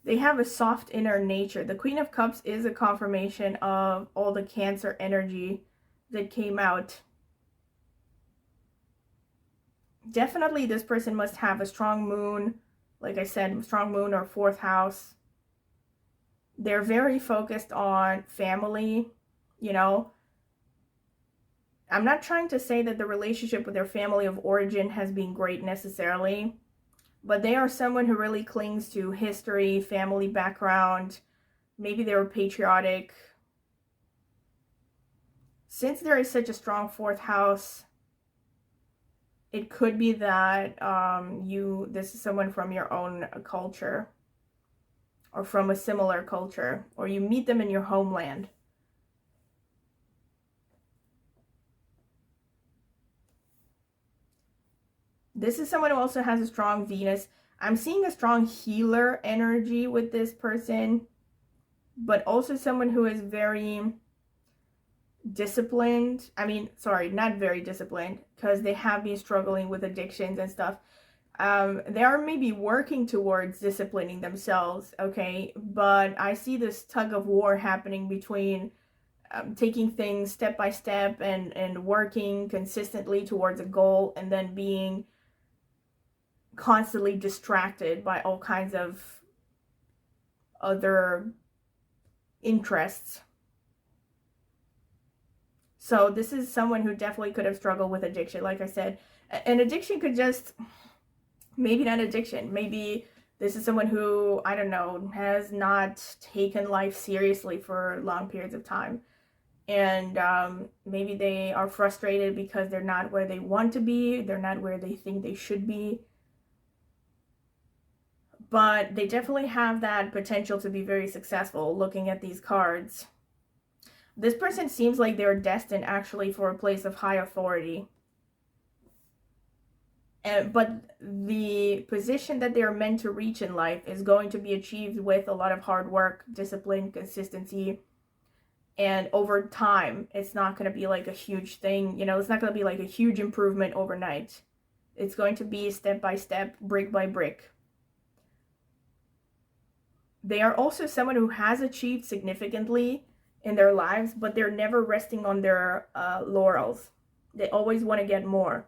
They have a soft inner nature. The Queen of Cups is a confirmation of all the Cancer energy that came out. Definitely this person must have a strong moon, like I said, strong moon or fourth house. They're very focused on family, you know. I'm not trying to say that the relationship with their family of origin has been great necessarily, but they are someone who really clings to history, family background. Maybe they were patriotic. Since there is such a strong fourth house, it could be that this is someone from your own culture or from a similar culture, or you meet them in your homeland. This is someone who also has a strong Venus. I'm seeing a strong healer energy with this person, but also someone who is very disciplined. I mean, sorry, not very disciplined, because they have been struggling with addictions and stuff. They are maybe working towards disciplining themselves, okay? But I see this tug of war happening between taking things step by step and working consistently towards a goal, and then being constantly distracted by all kinds of other interests. So this is someone who definitely could have struggled with addiction. Like I said, an addiction could just, maybe not addiction, maybe this is someone who, I don't know, has not taken life seriously for long periods of time. And maybe they are frustrated because they're not where they want to be. They're not where they think they should be. but they definitely have that potential to be very successful looking at these cards. This person seems like they're destined actually for a place of high authority. But the position that they're meant to reach in life is going to be achieved with a lot of hard work, discipline, consistency, and over time. It's not going to be like a huge thing, you know, it's not going to be like a huge improvement overnight. It's going to be step by step, brick by brick. They are also someone who has achieved significantly in their lives, but they're never resting on their laurels. They always want to get more.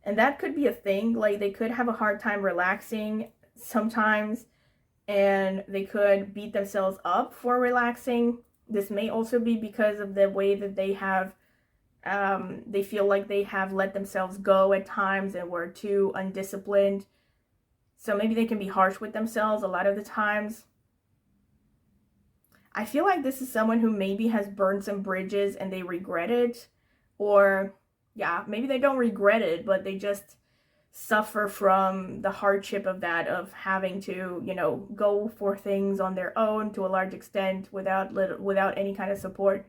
And that could be a thing. Like, they could have a hard time relaxing sometimes, and they could beat themselves up for relaxing. This may also be because of the way that they have, they feel like they have let themselves go at times and were too undisciplined. So maybe they can be harsh with themselves a lot of the times. I feel like this is someone who maybe has burned some bridges and they regret it. Or, yeah, maybe they don't regret it, but they just suffer from the hardship of that, of having to, you know, go for things on their own to a large extent without any kind of support.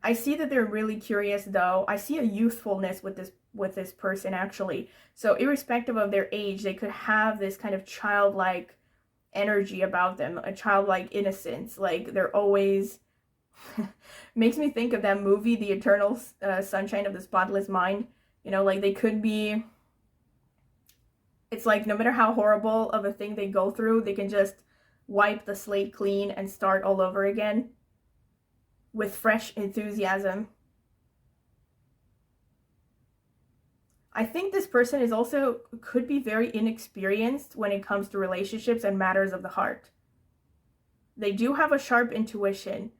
I see that they're really curious, though. I see a youthfulness with this person, actually. So irrespective of their age, they could have this kind of childlike energy about them, a childlike innocence. Like, they're always makes me think of that movie, The Eternal Sunshine of the Spotless Mind. You know, like, they could be, it's like no matter how horrible of a thing they go through, they can just wipe the slate clean and start all over again with fresh enthusiasm. I think this person is also, could be very inexperienced when it comes to relationships and matters of the heart. They do have a sharp intuition,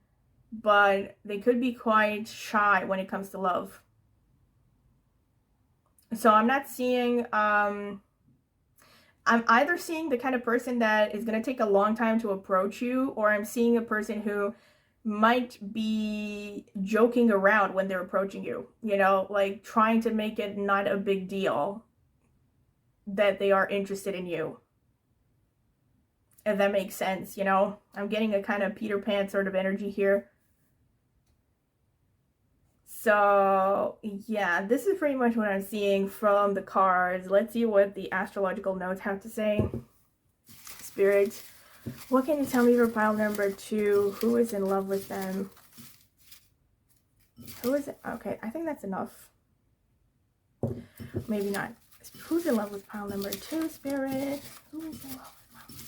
but they could be quite shy when it comes to love. So I'm not seeing, I'm either seeing the kind of person that is going to take a long time to approach you, or I'm seeing a person who might be joking around when they're approaching you, you know, like trying to make it not a big deal that they are interested in you. If that makes sense, you know, I'm getting a kind of Peter Pan sort of energy here. So yeah, this is pretty much what I'm seeing from the cards. Let's see what the astrological notes have to say. Spirit, what can you tell me for pile number 2? Who is in love with them? Who is it? Okay, I think that's enough. Maybe not. Who's in love with pile number 2, Spirit? Who is in love with pile number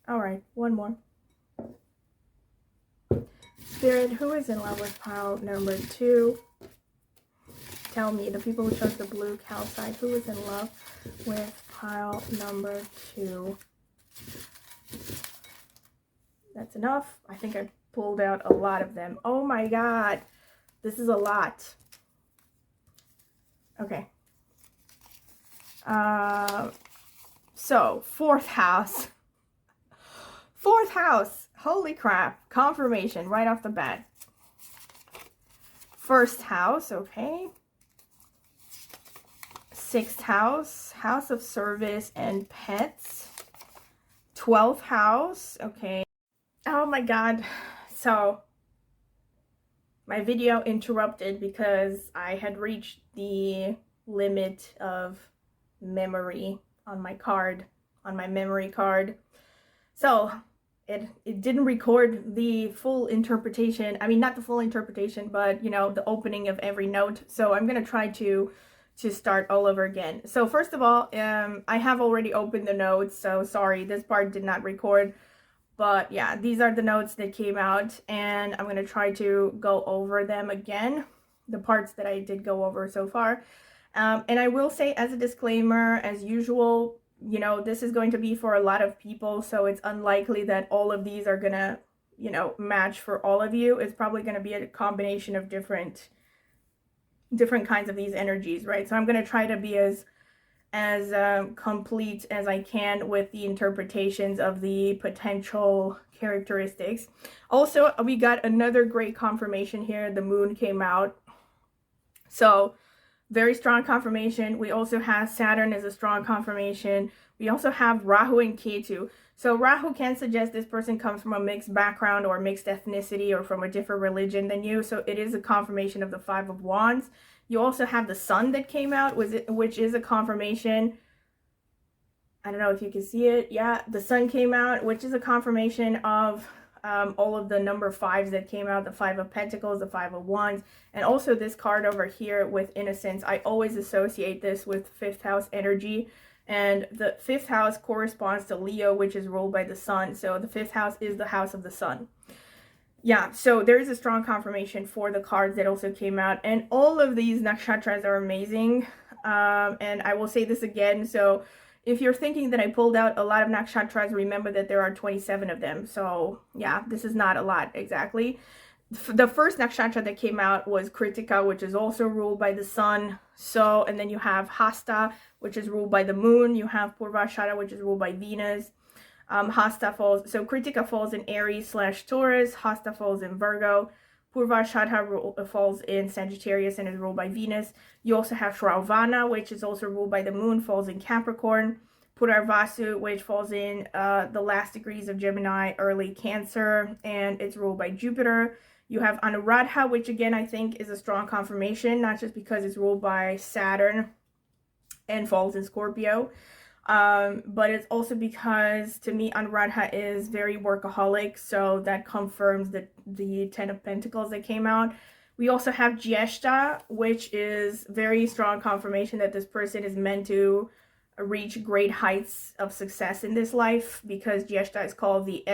2? All right, one more. Spirit, who is in love with pile number 2? Tell me, the people who chose the blue calcite, who is in love with pile number 2? That's enough. I think I pulled out a lot of them. Oh my god, this is a lot. Okay. So 4th house. 4th house. Holy crap. Confirmation right off the bat. 1st house, okay. 6th house, house of service and pets. 12th house, okay. Oh my god. So my video interrupted because I had reached the limit of memory on my card, on my memory card. So it didn't record the full interpretation. I mean, not the full interpretation, but, you know, the opening of every note. So I'm going to try to start all over again. So first of all, I have already opened the notes. So sorry, this part did not record. But yeah, these are the notes that came out. And I'm going to try to go over them again. The parts that I did go over so far. And I will say, as a disclaimer, as usual, you know, this is going to be for a lot of people, so it's unlikely that all of these are gonna, you know, match for all of you. It's probably going to be a combination of different kinds of these energies, right? So I'm going to try to be as complete as I can with the interpretations of the potential characteristics. Also, we got another great confirmation here. The moon came out. So very strong confirmation. We also have Saturn as a strong confirmation. We also have Rahu and Ketu. So Rahu can suggest this person comes from a mixed background or mixed ethnicity or from a different religion than you. So it is a confirmation of the Five of Wands. You also have the Sun that came out, which is a confirmation. I don't know if you can see it. Yeah, the Sun came out, which is a confirmation of all of the number fives that came out, the Five of Pentacles, the Five of Wands, and also this card over here with Innocence. I always associate this with fifth house energy. And the fifth house corresponds to Leo, which is ruled by the Sun. So the fifth house is the house of the Sun. Yeah, so there is a strong confirmation for the cards that also came out. And all of these nakshatras are amazing. And I will say this again. So if you're thinking that I pulled out a lot of nakshatras, remember that there are 27 of them. So yeah, this is not a lot exactly. The first nakshatra that came out was Kritika, which is also ruled by the Sun. So, and then you have Hasta, which is ruled by the Moon. You have Purvashada, which is ruled by Venus. Hasta falls, so Kritika falls in Aries / Taurus. Hasta falls in Virgo. Purvashada falls in Sagittarius and is ruled by Venus. You also have Shravana, which is also ruled by the Moon, falls in Capricorn. Purarvasu, which falls in the last degrees of Gemini, early Cancer, and it's ruled by Jupiter. You have Anuradha, which again I think is a strong confirmation, not just because it's ruled by Saturn and falls in Scorpio, but it's also because, to me, Anuradha is very workaholic, so that confirms the Ten of Pentacles that came out. We also have Jyeshta, which is very strong confirmation that this person is meant to reach great heights of success in this life, because Jyeshta is called the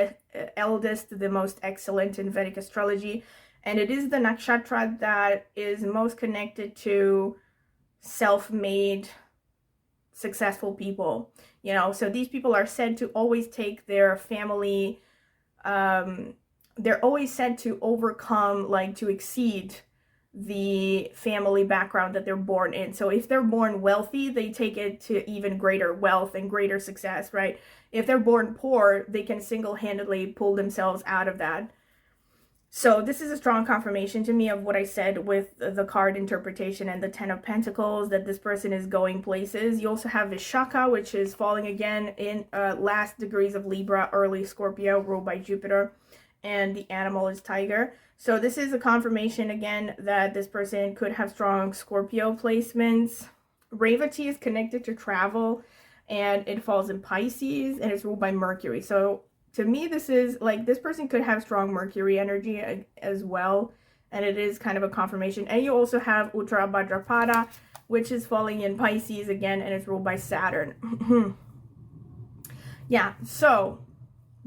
eldest, the most excellent in Vedic astrology, and it is the nakshatra that is most connected to self-made successful people, you know. So these people are said to always take their family, they're always said to overcome, like to exceed the family background that they're born in. So if they're born wealthy, they take it to even greater wealth and greater success, right? If they're born poor, they can single-handedly pull themselves out of that. So this is a strong confirmation to me of what I said with the card interpretation and the Ten of Pentacles, that this person is going places. You also have Vishaka, which is falling again in last degrees of Libra, early Scorpio, ruled by Jupiter, and the animal is tiger. So this is a confirmation again that this person could have strong Scorpio placements. Revati is connected to travel, and it falls in Pisces, and it's ruled by Mercury. So to me, this is like, this person could have strong Mercury energy as well, and it is kind of a confirmation. And you also have Uttara Bhadrapada, which is falling in Pisces again, and it's ruled by Saturn. Yeah, so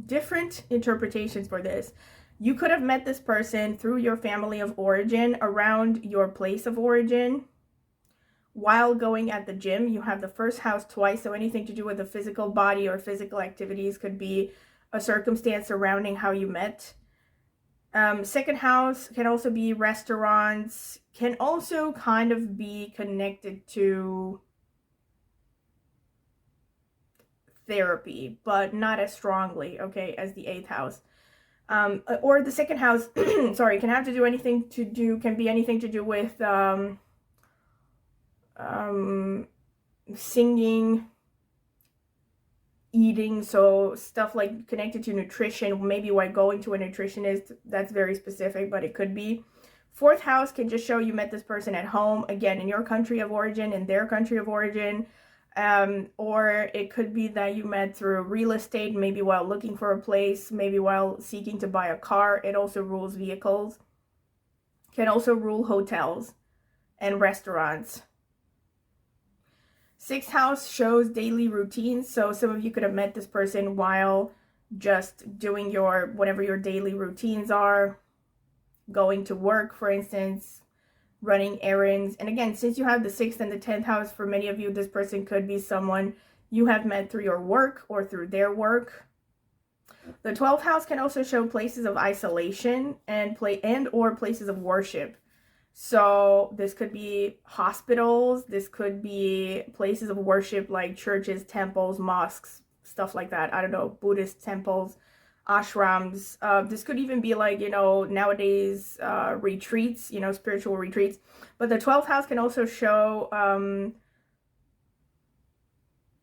different interpretations for this. You could have met this person through your family of origin, around your place of origin, while going at the gym. You have the first house twice, so anything to do with the physical body or physical activities could be a circumstance surrounding how you met. Second house can also be restaurants, can also kind of be connected to therapy, but not as strongly, okay, as the eighth house. Or the second house, sorry, can be anything to do with singing, eating, so stuff like connected to nutrition, maybe why going to a nutritionist. That's very specific, but it could be. Fourth house can just show you met this person at home, again, in your country of origin, in their country of origin. Or it could be that you met through real estate, maybe while looking for a place, maybe while seeking to buy a car. It also rules vehicles. Can also rule hotels and restaurants. Sixth house shows daily routines. So some of you could have met this person while just doing whatever your daily routines are. Going to work, for instance, running errands. And again, since you have the 6th and the 10th house, for many of you, this person could be someone you have met through your work or through their work. The 12th house can also show places of isolation and or places of worship. So this could be hospitals, this could be places of worship like churches, temples, mosques, stuff like that. I don't know, Buddhist temples. ashrams. This could even be like, you know, nowadays retreats, you know, spiritual retreats. But the 12th house can also show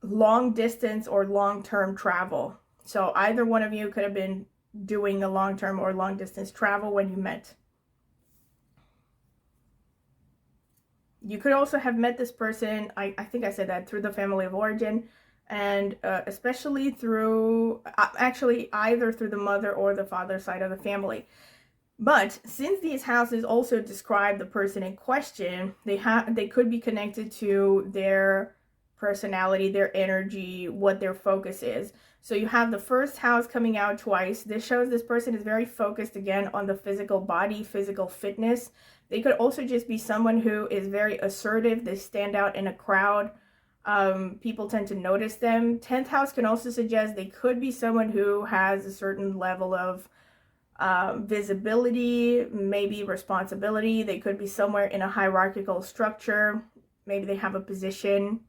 long distance or long-term travel. So either one of you could have been doing a long-term or long distance travel when you met. You could also have met this person, I think I said that, through the family of origin, and especially through, actually either through the mother or the father side of the family. But since these houses also describe the person in question, they could be connected to their personality, their energy, what their focus is. So you have the first house coming out twice. This shows this person is very focused again on the physical body, physical fitness. They could also just be someone who is very assertive. They stand out in a crowd. People tend to notice them. 10th house can also suggest they could be someone who has a certain level of visibility, maybe responsibility. They could be somewhere in a hierarchical structure. Maybe they have a position.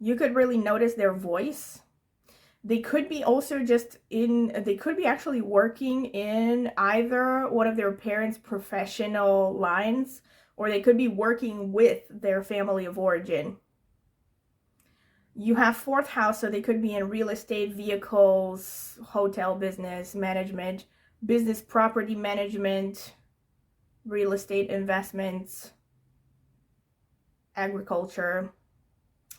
You could really notice their voice. They could be also they could be actually working in either one of their parents' professional lines, or they could be working with their family of origin. You have 4th house, so they could be in real estate, vehicles, hotel business, management, business property management, real estate investments, agriculture.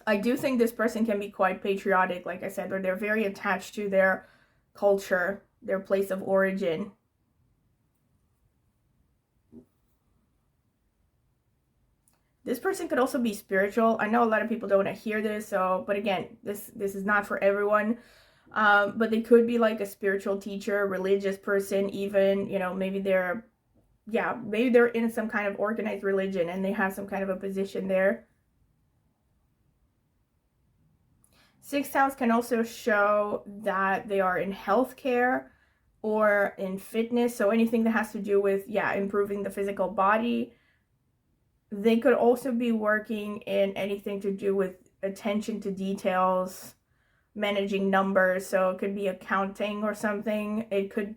I do think this person can be quite patriotic, like I said, or they're very attached to their culture, their place of origin. This person could also be spiritual. I know a lot of people don't want to hear this, but again, this is not for everyone. But they could be like a spiritual teacher, religious person, even, you know, maybe they're in some kind of organized religion and they have some kind of a position there. 6th house can also show that they are in healthcare or in fitness. So anything that has to do with, improving the physical body. They could also be working in anything to do with attention to details, managing numbers. So it could be accounting or something. It could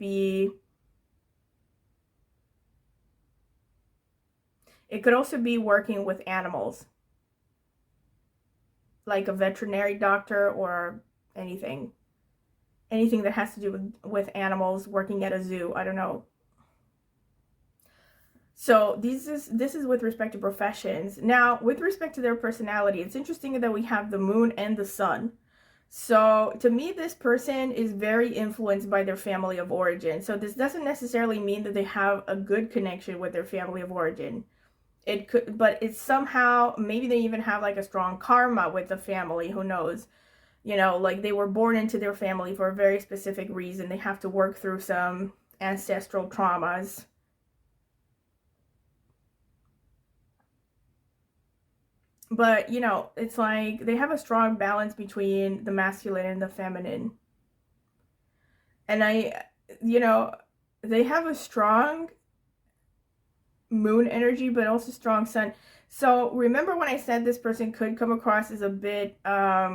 also be working with animals, like a veterinary doctor or anything that has to do with animals, working at a zoo. I don't know. So this is with respect to professions. Now, with respect to their personality, it's interesting that we have the moon and the sun. So to me, this person is very influenced by their family of origin. So this doesn't necessarily mean that they have a good connection with their family of origin. It could, but it's somehow, maybe they even have like a strong karma with the family, who knows? You know, like they were born into their family for a very specific reason. They have to work through some ancestral traumas. But, you know, it's like they have a strong balance between the masculine and the feminine. And they have a strong moon energy, but also strong sun. So remember when I said this person could come across as a bit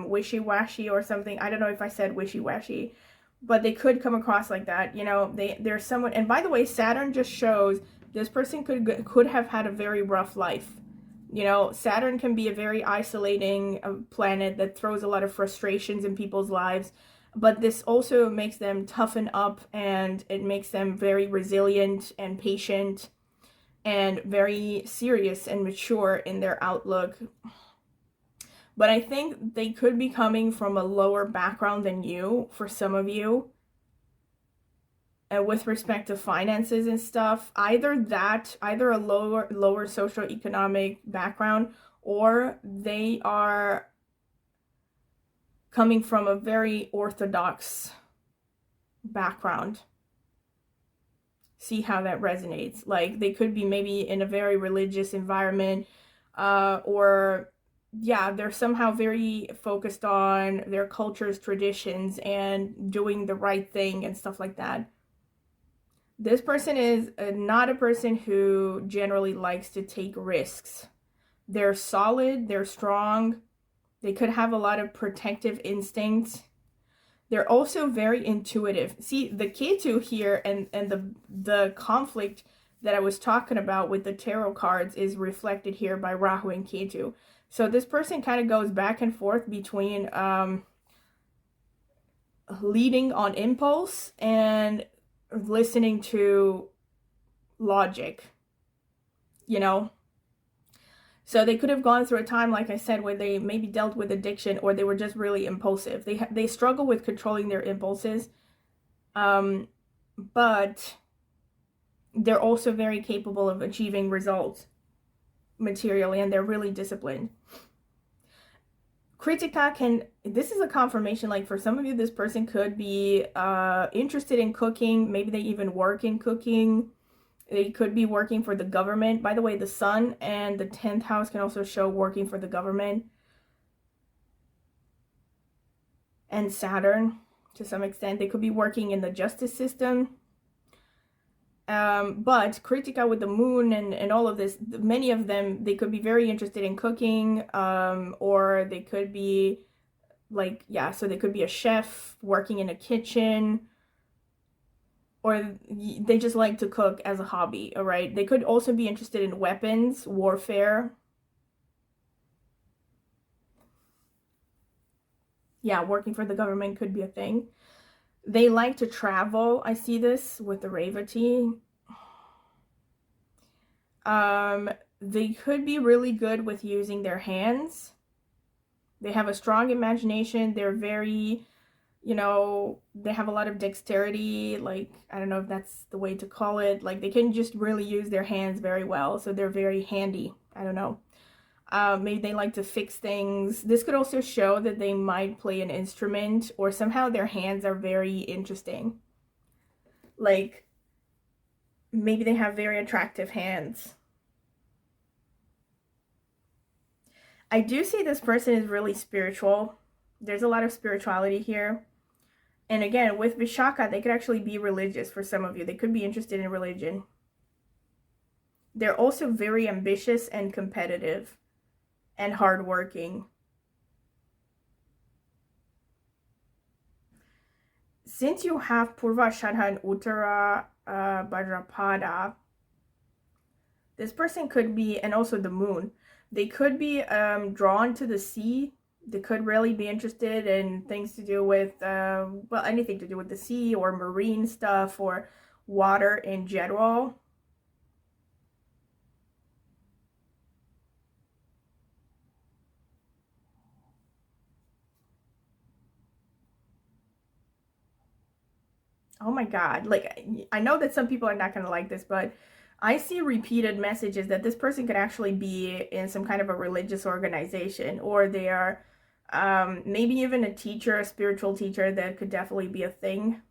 wishy-washy or something? I don't know if I said wishy-washy, but they could come across like that. You know, they're someone, and by the way, Saturn just shows this person could have had a very rough life. You know, Saturn can be a very isolating planet that throws a lot of frustrations in people's lives, but this also makes them toughen up, and it makes them very resilient and patient and very serious and mature in their outlook. But I think they could be coming from a lower background than you, for some of you. And with respect to finances and stuff, either a lower socioeconomic background, or they are coming from a very orthodox background. See how that resonates. Like they could be maybe in a very religious environment, or they're somehow very focused on their culture's traditions and doing the right thing and stuff like that. This person is not a person who generally likes to take risks. They're solid, they're strong, They could have a lot of protective instincts. They're also very intuitive. See, the Ketu here and the conflict that I was talking about with the tarot cards is reflected here by Rahu and Ketu. So this person kind of goes back and forth between leading on impulse and listening to logic, you know? So they could have gone through a time, like I said, where they maybe dealt with addiction, or they were just really impulsive. They struggle with controlling their impulses, but they're also very capable of achieving results materially, and they're really disciplined. Kritika can, this is a confirmation, like for some of you, this person could be interested in cooking. Maybe they even work in cooking. They could be working for the government. By the way, the sun and the 10th house can also show working for the government. And Saturn, to some extent. They could be working in the justice system. But Kritika with the moon and all of this, many of them, they could be very interested in cooking, or they could be like, yeah, so they could be a chef working in a kitchen, or they just like to cook as a hobby, all right? They could also be interested in weapons, warfare. Yeah, working for the government could be a thing. They like to travel. I see this with the Revati. They could be really good with using their hands. They have a strong imagination. They're very, you know, they have a lot of dexterity. Like, I don't know if that's the way to call it. Like, they can just really use their hands very well. So they're very handy. I don't know. Maybe they like to fix things. This could also show that they might play an instrument, or somehow their hands are very interesting. Like, maybe they have very attractive hands. I do see this person is really spiritual. There's a lot of spirituality here. And again, with Vishaka, they could actually be religious for some of you. They could be interested in religion. They're also very ambitious and competitive and hardworking. Since you have Purva, Shadha, and Uttara Bhadrapada, this person could be, and also the moon, they could be drawn to the sea. They could really be interested in things to do with, well, anything to do with the sea or marine stuff or water in general. Oh my God. Like, I know that some people are not going to like this, but I see repeated messages that this person could actually be in some kind of a religious organization, or they are maybe even a teacher, a spiritual teacher. That could definitely be a thing.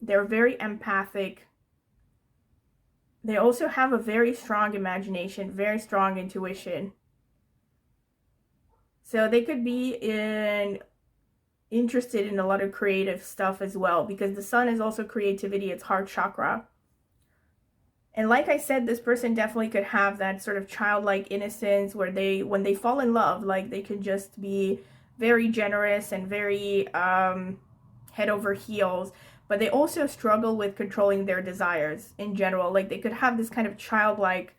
They're very empathic. They also have a very strong imagination, very strong intuition. So they could be interested in a lot of creative stuff as well, because the sun is also creativity. It's heart chakra. And like I said, this person definitely could have that sort of childlike innocence where when they fall in love, like they could just be very generous and very head over heels. But they also struggle with controlling their desires in general. Like they could have this kind of childlike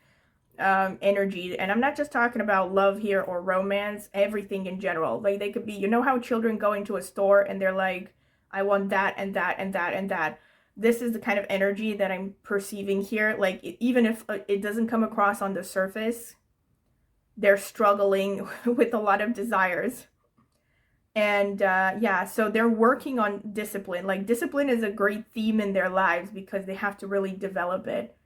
energy, and I'm not just talking about love here or romance, everything in general. Like they could be, you know how children go into a store and they're like, I want that and that and that and that. This is the kind of energy that I'm perceiving here. Like even if it doesn't come across on the surface, they're struggling with a lot of desires. And yeah, so they're working on discipline. Like discipline is a great theme in their lives because they have to really develop it.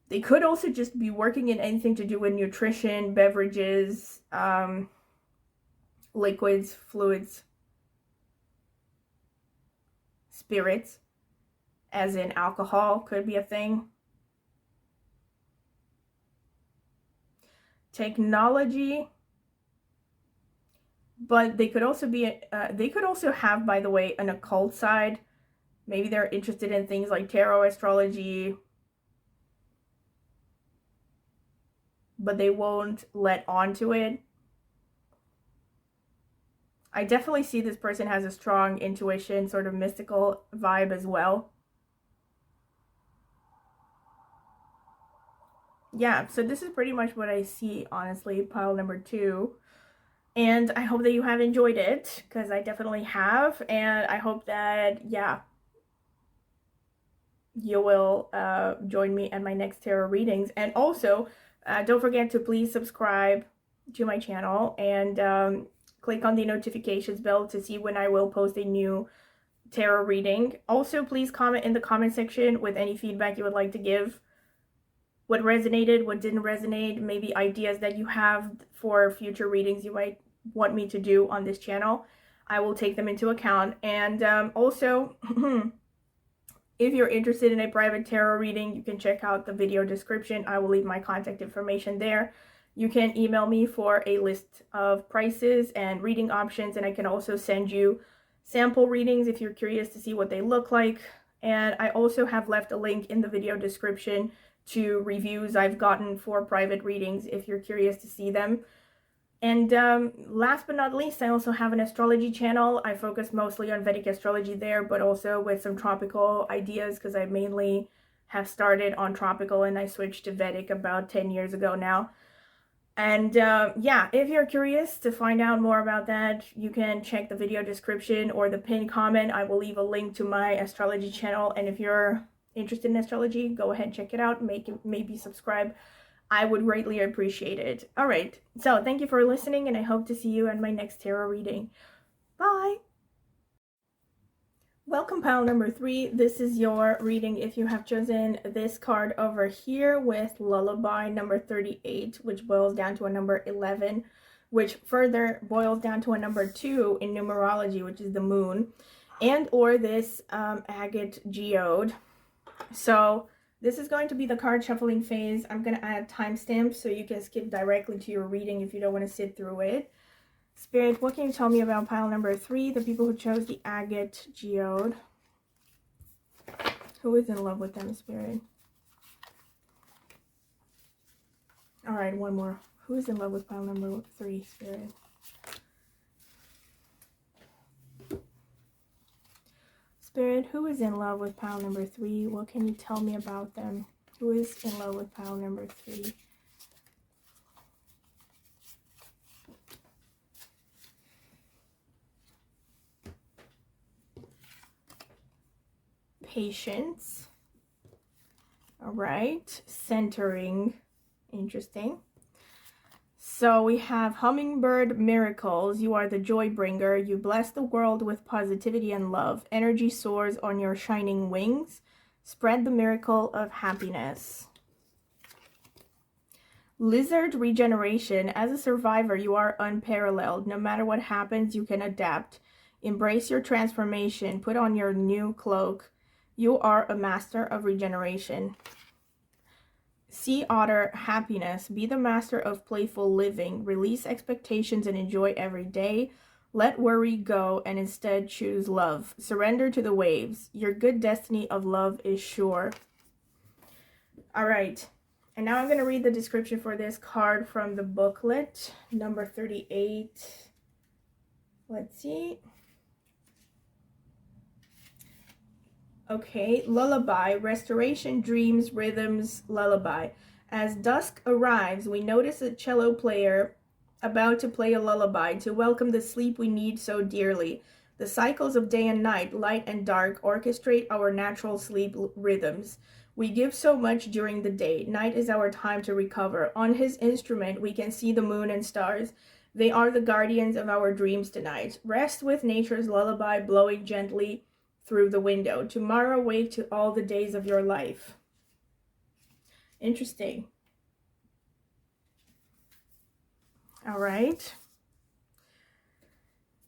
They could also just be working in anything to do with nutrition, beverages, liquids, fluids, spirits, as in alcohol could be a thing. Technology, but they could also be, they could also have, by the way, an occult side. Maybe they're interested in things like tarot, astrology, but they won't let on to it. I definitely see this person has a strong intuition, sort of mystical vibe as well. Yeah, so this is pretty much what I see, honestly, pile number 2. And I hope that you have enjoyed it, because I definitely have. And I hope that, yeah, you will join me at my next tarot readings. And also, don't forget to please subscribe to my channel and click on the notifications bell to see when I will post a new tarot reading. Also, please comment in the comment section with any feedback you would like to give. What resonated, what didn't resonate, maybe ideas that you have for future readings you might want me to do on this channel. I will take them into account. And also, if you're interested in a private tarot reading, you can check out the video description. I will leave my contact information there. You can email me for a list of prices and reading options, and I can also send you sample readings if you're curious to see what they look like. And I also have left a link in the video description to reviews I've gotten for private readings if you're curious to see them. And last but not least, I also have an astrology channel. I focus mostly on Vedic astrology there, but also with some tropical ideas, because I mainly have started on tropical and I switched to Vedic about 10 years ago now. And yeah, if you're curious to find out more about that, you can check the video description or the pinned comment. I will leave a link to my astrology channel, and if you're interested in astrology, go ahead and check it out. Maybe subscribe. I would greatly appreciate it. All right, so thank you for listening, and I hope to see you at my next tarot reading. Bye. Welcome, pile number 3. This is your reading if you have chosen this card over here with Lullaby number 38, which boils down to a number 11, which further boils down to a number 2 in numerology, which is the moon, and or this agate geode. So this is going to be the card shuffling phase. I'm going to add timestamps so you can skip directly to your reading if you don't want to sit through it. Spirit, what can you tell me about pile number 3, the people who chose the agate geode? Who is in love with them, Spirit? All right, one more. Who is in love with pile number 3, Spirit? Spirit, who is in love with pile number 3? What can you tell me about them? Who is in love with pile number 3? Patience. All right, centering. Interesting. So we have Hummingbird Miracles. You are the joy bringer. You bless the world with positivity and love. Energy soars on your shining wings. Spread the miracle of happiness. Lizard Regeneration. As a survivor, you are unparalleled. No matter what happens, you can adapt. Embrace your transformation. Put on your new cloak. You are a master of regeneration. Sea Otter Happiness. Be the master of playful living. Release expectations and enjoy every day. Let worry go and instead choose love. Surrender to the waves. Your good destiny of love is sure. All right. And now I'm going to read the description for this card from the booklet, number 38. Let's see. Okay, lullaby, restoration, dreams, rhythms, lullaby. As dusk arrives, we notice a cello player about to play a lullaby to welcome the sleep we need so dearly. The cycles of day and night, light and dark, orchestrate our natural sleep rhythms. We give so much during the day. Night is our time to recover. On his instrument, we can see the moon and stars. They are the guardians of our dreams tonight. Rest with nature's lullaby blowing gently through the window. Tomorrow wake to all the days of your life. Interesting. All right.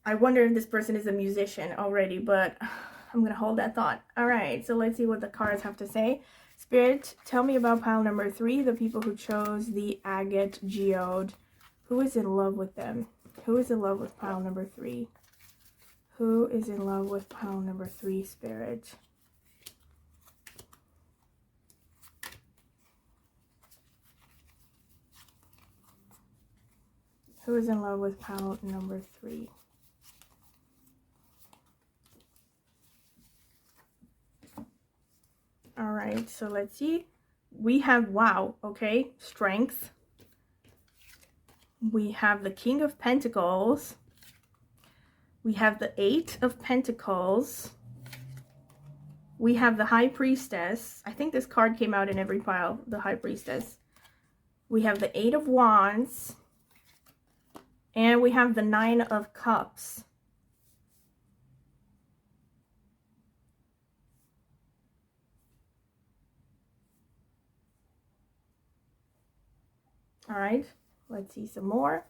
I wonder if this person is a musician already, but I'm going to hold that thought. All right, so let's see what the cards have to say. Spirit, tell me about pile number 3, the people who chose the agate geode. Who is in love with them? Who is in love with pile number 3? Who is in love with pile number 3, Spirit? Who is in love with pile number 3? All right, so let's see. We have, wow, okay, strength. We have the King of Pentacles. We have the 8 of Pentacles. We have the High Priestess. I think this card came out in every pile, the High Priestess. We have the 8 of Wands. And we have the 9 of Cups. All right, let's see some more.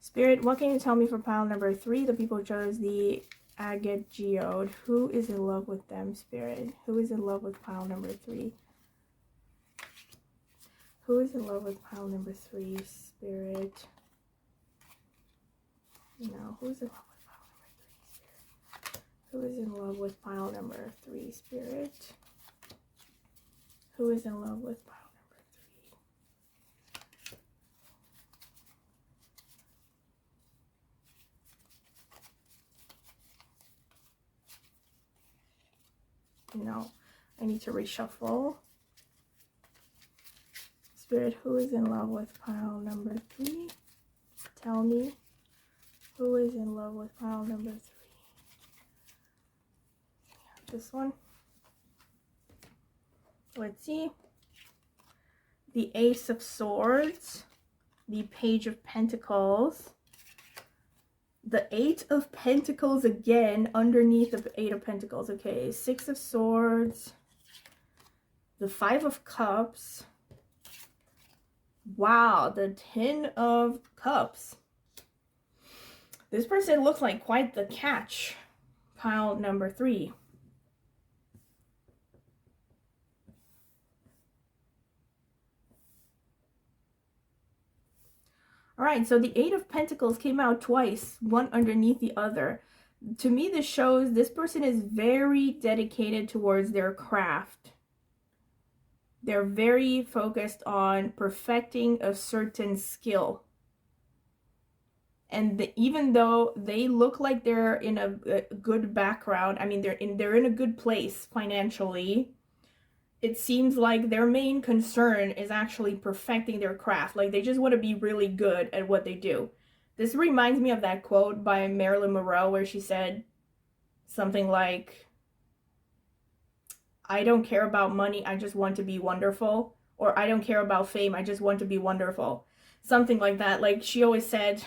Spirit, what can you tell me for pile number 3? The people chose the Agate Geode. Who is in love with them, Spirit? Who is in love with pile number 3? Who is in love with pile number 3, Spirit? No, who's in love with pile number 3, Spirit? Who is in love with pile number 3, Spirit? Who is in love with pile number 3? No, I need to reshuffle. Spirit, who is in love with pile number 3? Tell me. Who is in love with pile number 3? This one. Let's see. The Ace of Swords. The Page of Pentacles. The 8 of Pentacles again underneath the 8 of Pentacles. Okay, 6 of Swords. The 5 of Cups. Wow, the 10 of Cups. This person looks like quite the catch. Pile number 3. All right, so the 8 of Pentacles came out twice, one underneath the other. To me, this shows this person is very dedicated towards their craft. They're very focused on perfecting a certain skill. And even though they look like they're in a good background, I mean, they're in a good place financially, it seems like their main concern is actually perfecting their craft. Like, they just want to be really good at what they do. This reminds me of that quote by Marilyn Monroe where she said something like, I don't care about money, I just want to be wonderful. Or I don't care about fame, I just want to be wonderful. Something like that. Like, she always said,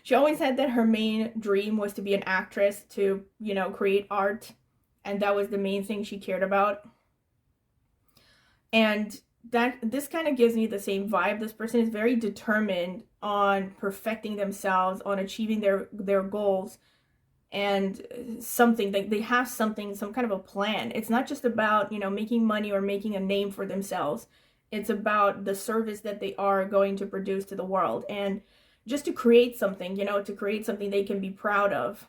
she always said that her main dream was to be an actress, to, you know, create art. And that was the main thing she cared about. And this kind of gives me the same vibe. This person is very determined on perfecting themselves, on achieving their goals. And something, like, they have something, some kind of a plan. It's not just about, you know, making money or making a name for themselves. It's about the service that they are going to produce to the world. And just to create something, you know, to create something they can be proud of.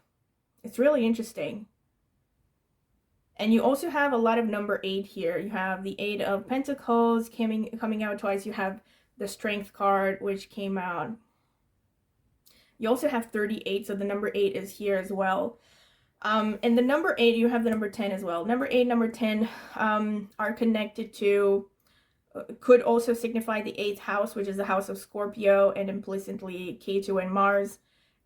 It's really interesting. And you also have a lot of number 8 here. You have the 8 of Pentacles coming out twice. You have the Strength card, which came out. You also have 38, so the number 8 is here as well. And the number 8, you have the number 10 as well. Number 8, number 10 are connected to, could also signify the 8th house, which is the house of Scorpio, and implicitly Ketu and Mars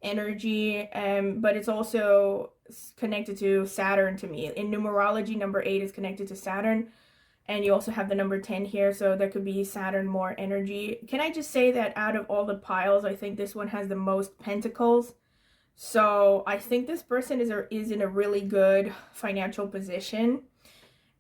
energy. But it's also connected to Saturn to me. In numerology, number 8 is connected to Saturn. And you also have the number 10 here, so there could be Saturn more energy. Can I just say that out of all the piles, I think this one has the most pentacles. So I think this person is in a really good financial position.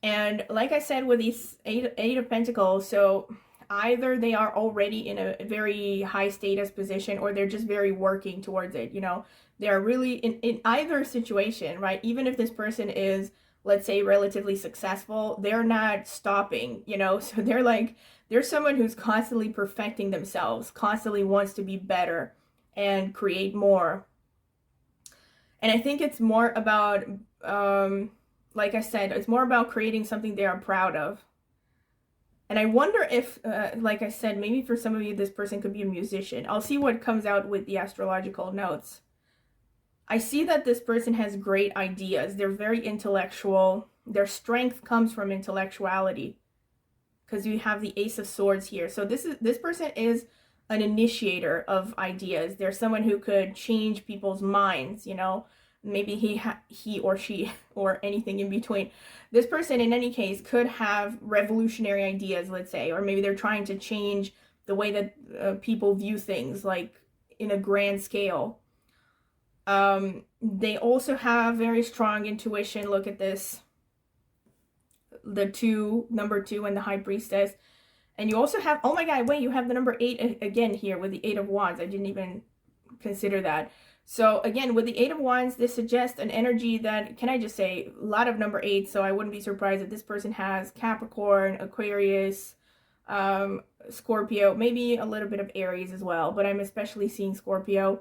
And like I said with these eight of Pentacles, so either they are already in a very high status position, or they're just very working towards it. You know, they're really in either situation, right? Even if this person is, let's say, relatively successful, they're not stopping, you know? So they're someone who's constantly perfecting themselves, constantly wants to be better and create more. And I think it's more about, like I said, it's more about creating something they are proud of. And I wonder if, like I said, maybe for some of you, this person could be a musician. I'll see what comes out with the astrological notes. I see that this person has great ideas. They're very intellectual. Their strength comes from intellectuality, because you have the Ace of Swords here. So this person is an initiator of ideas. They're someone who could change people's minds, you know. Maybe he or she or anything in between. This person, in any case, could have revolutionary ideas, let's say, or maybe they're trying to change the way that people view things, like in a grand scale. They also have very strong intuition. Look at this. The number 2 and the High Priestess. And you also have, oh my god, wait, you have the number 8 again here with the 8 of Wands. I didn't even consider that. So again, with the 8 of Wands, this suggests an energy that, can I just say, a lot of number 8, so I wouldn't be surprised if this person has Capricorn, Aquarius, Scorpio, maybe a little bit of Aries as well, but I'm especially seeing Scorpio.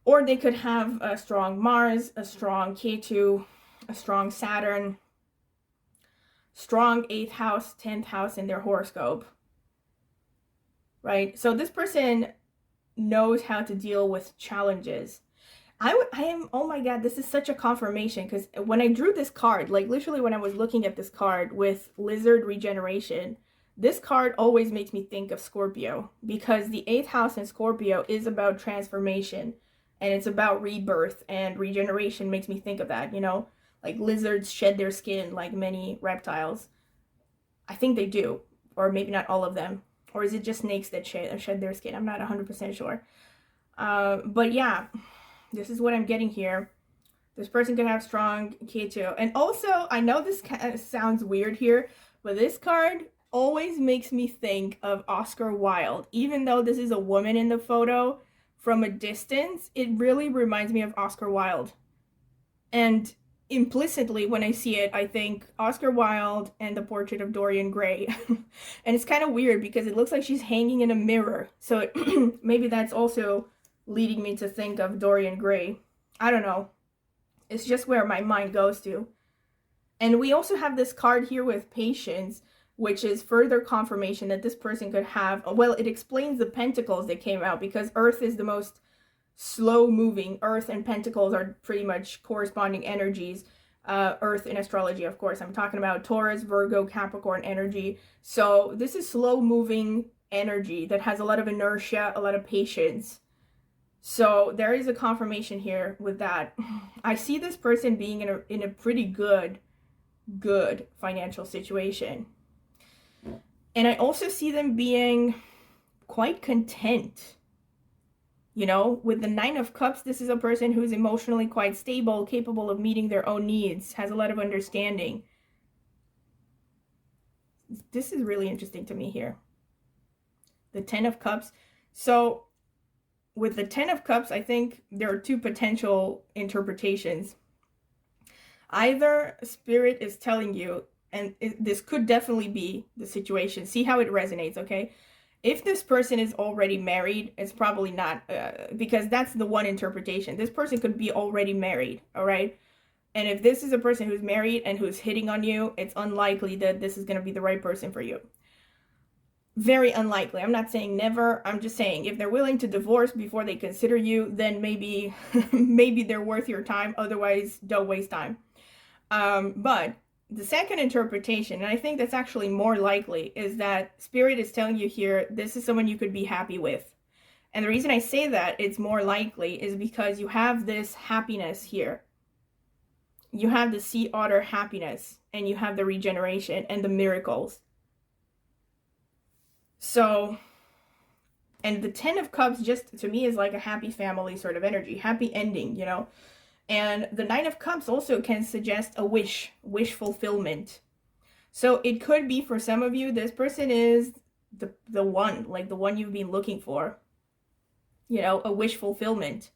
Or they could have a strong Mars, a strong Ketu, a strong Saturn, strong 8th house, 10th house in their horoscope, right? So this person knows how to deal with challenges. I am, oh my god, this is such a confirmation, because when I drew this card, like literally when I was looking at this card with Lizard Regeneration, this card always makes me think of Scorpio, because the 8th house in Scorpio is about transformation, and it's about rebirth, and regeneration makes me think of that, you know? Like lizards shed their skin like many reptiles. I think they do, or maybe not all of them. Or is it just snakes that shed their skin? I'm not 100% sure. But yeah, this is what I'm getting here. This person could have strong Ketu. And also, I know this kind of sounds weird here, but this card always makes me think of Oscar Wilde. Even though this is a woman in the photo, from a distance, it really reminds me of Oscar Wilde. And implicitly, when I see it, I think Oscar Wilde and the Portrait of Dorian Gray. And it's kind of weird because it looks like she's hanging in a mirror. So maybe that's also leading me to think of Dorian Gray. I don't know. It's just where my mind goes to. And we also have this card here with Patience, which is further confirmation that this person could have, well, it explains the pentacles that came out, because Earth is the most slow moving. Earth and Pentacles are pretty much corresponding energies. Earth in astrology, of course, I'm talking about Taurus, Virgo, Capricorn energy. So this is slow moving energy that has a lot of inertia, a lot of patience. So there is a confirmation here with that. I see this person being in a pretty good financial situation. And I also see them being quite content. You know, with the 9 of Cups, this is a person who's emotionally quite stable, capable of meeting their own needs, has a lot of understanding. This is really interesting to me here. The 10 of Cups. So with the 10 of Cups, I think there are 2 potential interpretations. Either Spirit is telling you, and this could definitely be the situation. See how it resonates, okay? If this person is already married, it's probably not, because that's the one interpretation. This person could be already married, all right? And if this is a person who's married and who's hitting on you, it's unlikely that this is going to be the right person for you. Very unlikely. I'm not saying never. I'm just saying if they're willing to divorce before they consider you, then maybe maybe they're worth your time. Otherwise, don't waste time. But the second interpretation, and I think that's actually more likely, is that Spirit is telling you here, this is someone you could be happy with. And the reason I say that it's more likely is because you have this happiness here. You have the sea otter happiness, and you have the regeneration and the miracles. So, and the 10 of Cups just, to me, is like a happy family sort of energy, happy ending, you know? And the 9 of Cups also can suggest a wish fulfillment. So it could be, for some of you, this person is the one, like the one you've been looking for. You know, a wish fulfillment.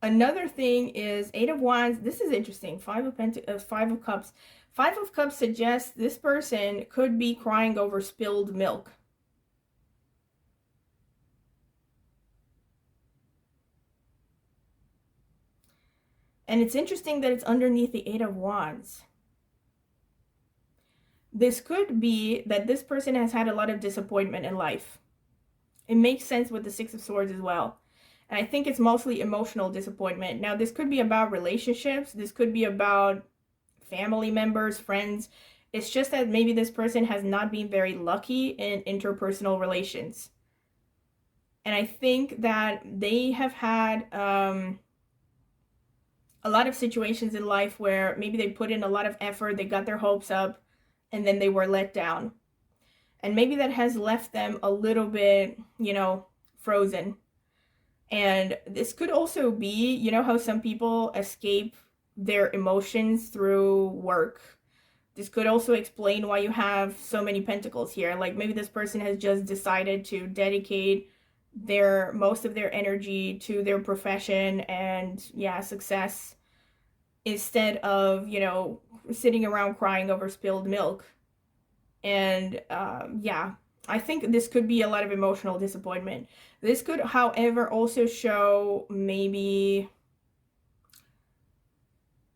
Another thing is 8 of Wands. This is interesting. 5 of Cups. 5 of Cups suggests this person could be crying over spilled milk. And it's interesting that it's underneath the 8 of Wands. this could be that this person has had a lot of disappointment in life. It makes sense with the Six of Swords as well. And I think it's mostly emotional disappointment. Now, this could be about relationships. This could be about family members, friends. It's just that maybe this person has not been very lucky in interpersonal relations. And I think that they have had a lot of situations in life where maybe they put in a lot of effort, they got their hopes up, and then they were let down. And maybe that has left them a little bit, frozen. And this could also be, how some people escape their emotions through work. This could also explain why you have so many pentacles here. Like maybe this person has just decided to dedicate most of their energy to their profession and success, instead of, sitting around crying over spilled milk. And I think this could be a lot of emotional disappointment. This could, however, also show maybe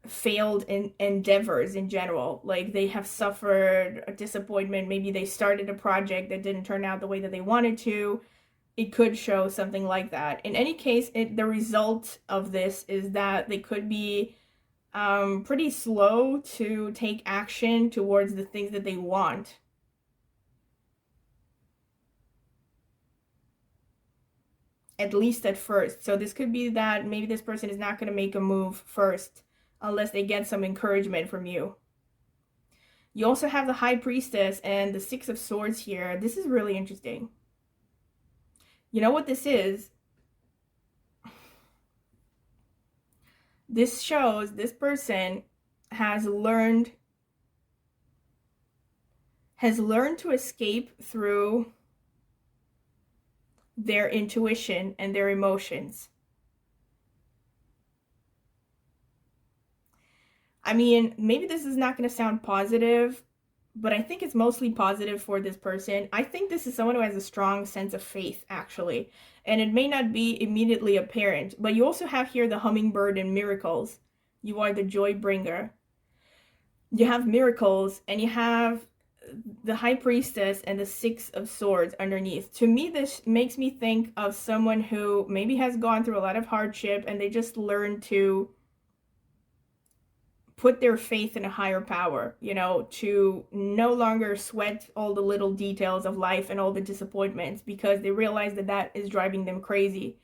failed endeavors in general. Like they have suffered a disappointment. Maybe they started a project that didn't turn out the way that they wanted to. It could show something like that. In any case, the result of this is that they could be pretty slow to take action towards the things that they want. At least at first. So this could be that maybe this person is not going to make a move first unless they get some encouragement from you. You also have the High Priestess and the Six of Swords here. This is really interesting. You know what this is? This shows this person has learned to escape through their intuition and their emotions. I mean, maybe this is not going to sound positive, but I think it's mostly positive for this person. I think this is someone who has a strong sense of faith, actually. And it may not be immediately apparent, but you also have here the hummingbird and miracles. You are the joy bringer. You have miracles, and you have the High Priestess and the Six of Swords underneath. To me, this makes me think of someone who maybe has gone through a lot of hardship and they just learned to put their faith in a higher power, to no longer sweat all the little details of life and all the disappointments, because they realize that that is driving them crazy.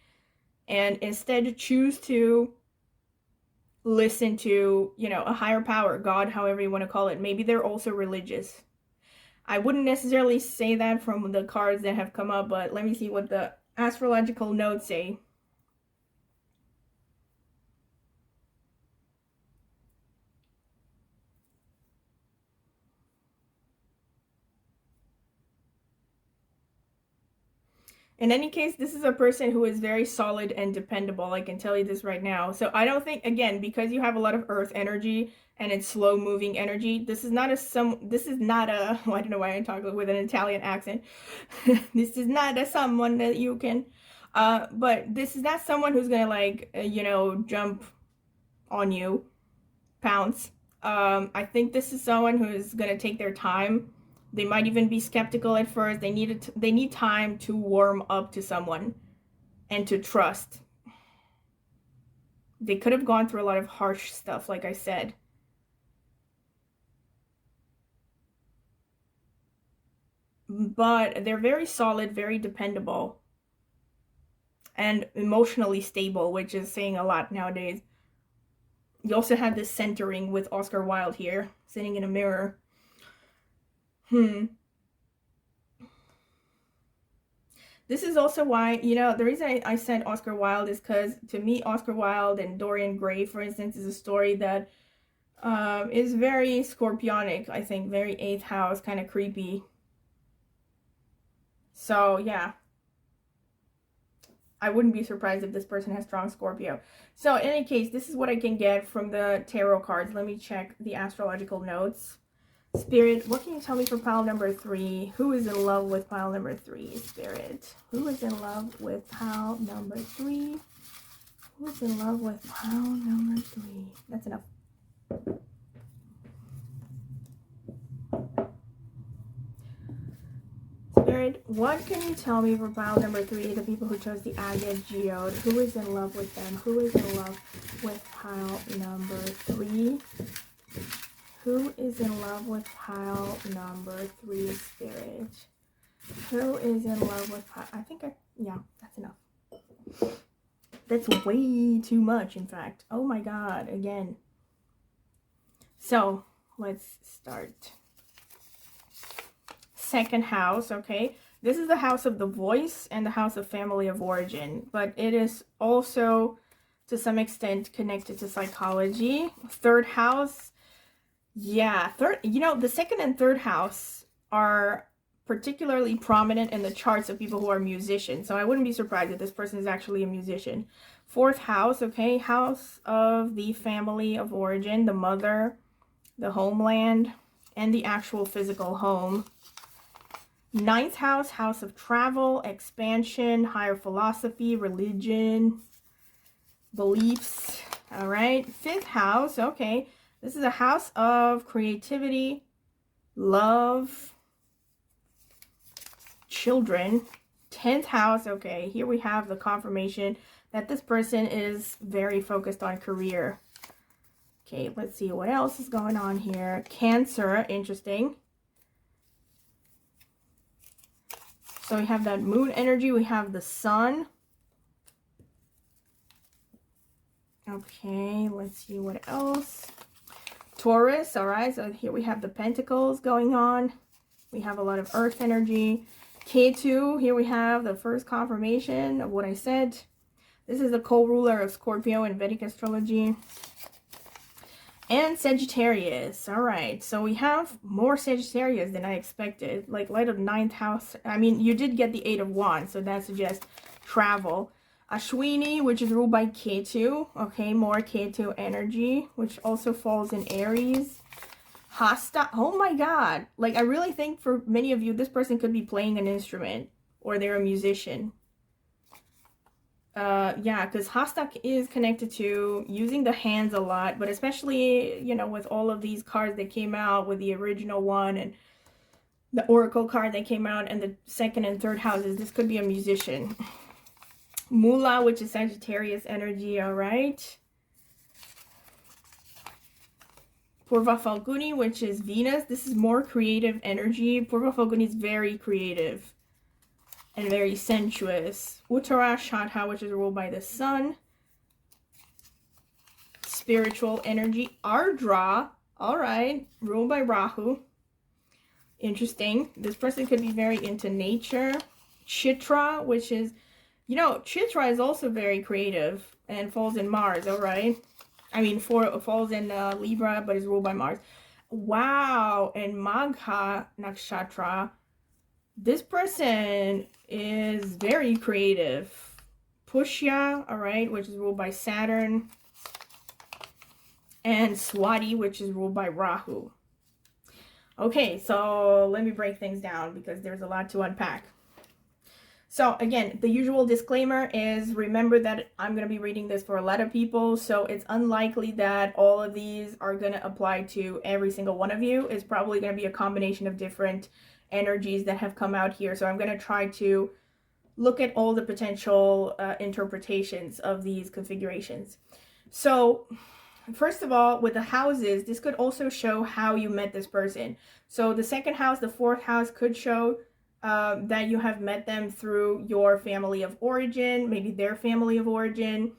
And instead choose to listen to, a higher power, God, however you want to call it. Maybe they're also religious. I wouldn't necessarily say that from the cards that have come up, but let me see what the astrological notes say. In any case, this is a person who is very solid and dependable. I can tell you this right now. So I don't think, again, because you have a lot of earth energy and it's slow moving energy, this is not a well, I don't know why I talk with an Italian accent. This is not a someone that you can, but this is not someone who's gonna jump on you, pounce. I think this is someone who is gonna take their time. They might even be skeptical at first. They need time to warm up to someone and to trust. They could have gone through a lot of harsh stuff, like I said. But they're very solid, very dependable, and emotionally stable, which is saying a lot nowadays. You also have this centering with Oscar Wilde here, sitting in a mirror. This is also why, the reason I said Oscar Wilde is because, to me, Oscar Wilde and Dorian Gray, for instance, is a story that is very scorpionic, I think, very 8th house, kind of creepy. So, yeah. I wouldn't be surprised if this person has strong Scorpio. So, in any case, this is what I can get from the tarot cards. Let me check the astrological notes. Spirit, what can you tell me for pile number 3? Who is in love with pile number 3? Spirit, who is in love with pile number 3? Who is in love with pile number 3? That's enough. Spirit, what can you tell me for pile number 3, the people who chose the agate geode? Who is in love with them? Who is in love with pile number 3? Who is in love with pile number 3, Spirit? Who is in love with pile? I think yeah, that's enough. That's way too much, in fact. Oh my God, again. So, let's start. Second house, okay? This is the house of the voice and the house of family of origin, but it is also, to some extent, connected to psychology. Third house, yeah, the second and third house are particularly prominent in the charts of people who are musicians. So I wouldn't be surprised if this person is actually a musician. Fourth house, okay, house of the family of origin, the mother, the homeland, and the actual physical home. Ninth house, house of travel, expansion, higher philosophy, religion, beliefs. All right. Fifth house, okay. This is a house of creativity, love, children. 10th house, okay. Here we have the confirmation that this person is very focused on career. Okay, let's see what else is going on here. Cancer, interesting. So we have that moon energy. We have the sun. Okay, let's see what else. Taurus, all right. So here we have the pentacles going on. We have a lot of earth energy. K2, here we have the first confirmation of what I said. This is the co-ruler of Scorpio in Vedic astrology. And Sagittarius. All right. So we have more Sagittarius than I expected. Like light of 9th house. I mean, you did get the 8 of Wands. So that suggests travel. Ashwini, which is ruled by Ketu. Okay. More Ketu energy, which also falls in Aries. Hasta. Oh my God. Like, I really think for many of you, this person could be playing an instrument. Or they're a musician. Yeah, because Hastak is connected to using the hands a lot, but especially, you know, with all of these cards that came out with the original one and the Oracle card that came out and the second and third houses, this could be a musician. Mula, which is Sagittarius energy, all right. Purva Falguni, which is Venus. This is more creative energy. Purva Falguni is very creative and very sensuous. Uttara Shadha, which is ruled by the sun. Spiritual energy. Ardra, all right, ruled by Rahu. Interesting. This person could be very into nature. Chitra, which is, you know, Chitra is also very creative and falls in Mars, all right? I mean, falls in Libra, but is ruled by Mars. Wow, and Magha Nakshatra. This person is very creative. Pushya, all right, which is ruled by Saturn. And Swati, which is ruled by Rahu. Okay, so let me break things down because there's a lot to unpack. So again, the usual disclaimer is remember that I'm going to be reading this for a lot of people. So it's unlikely that all of these are going to apply to every single one of you. It's probably going to be a combination of different energies that have come out here. So I'm going to try to look at all the potential interpretations of these configurations. So first of all, with the houses, this could also show how you met this person. So the second house, the fourth house could show that you have met them through your family of origin, maybe their family of origin.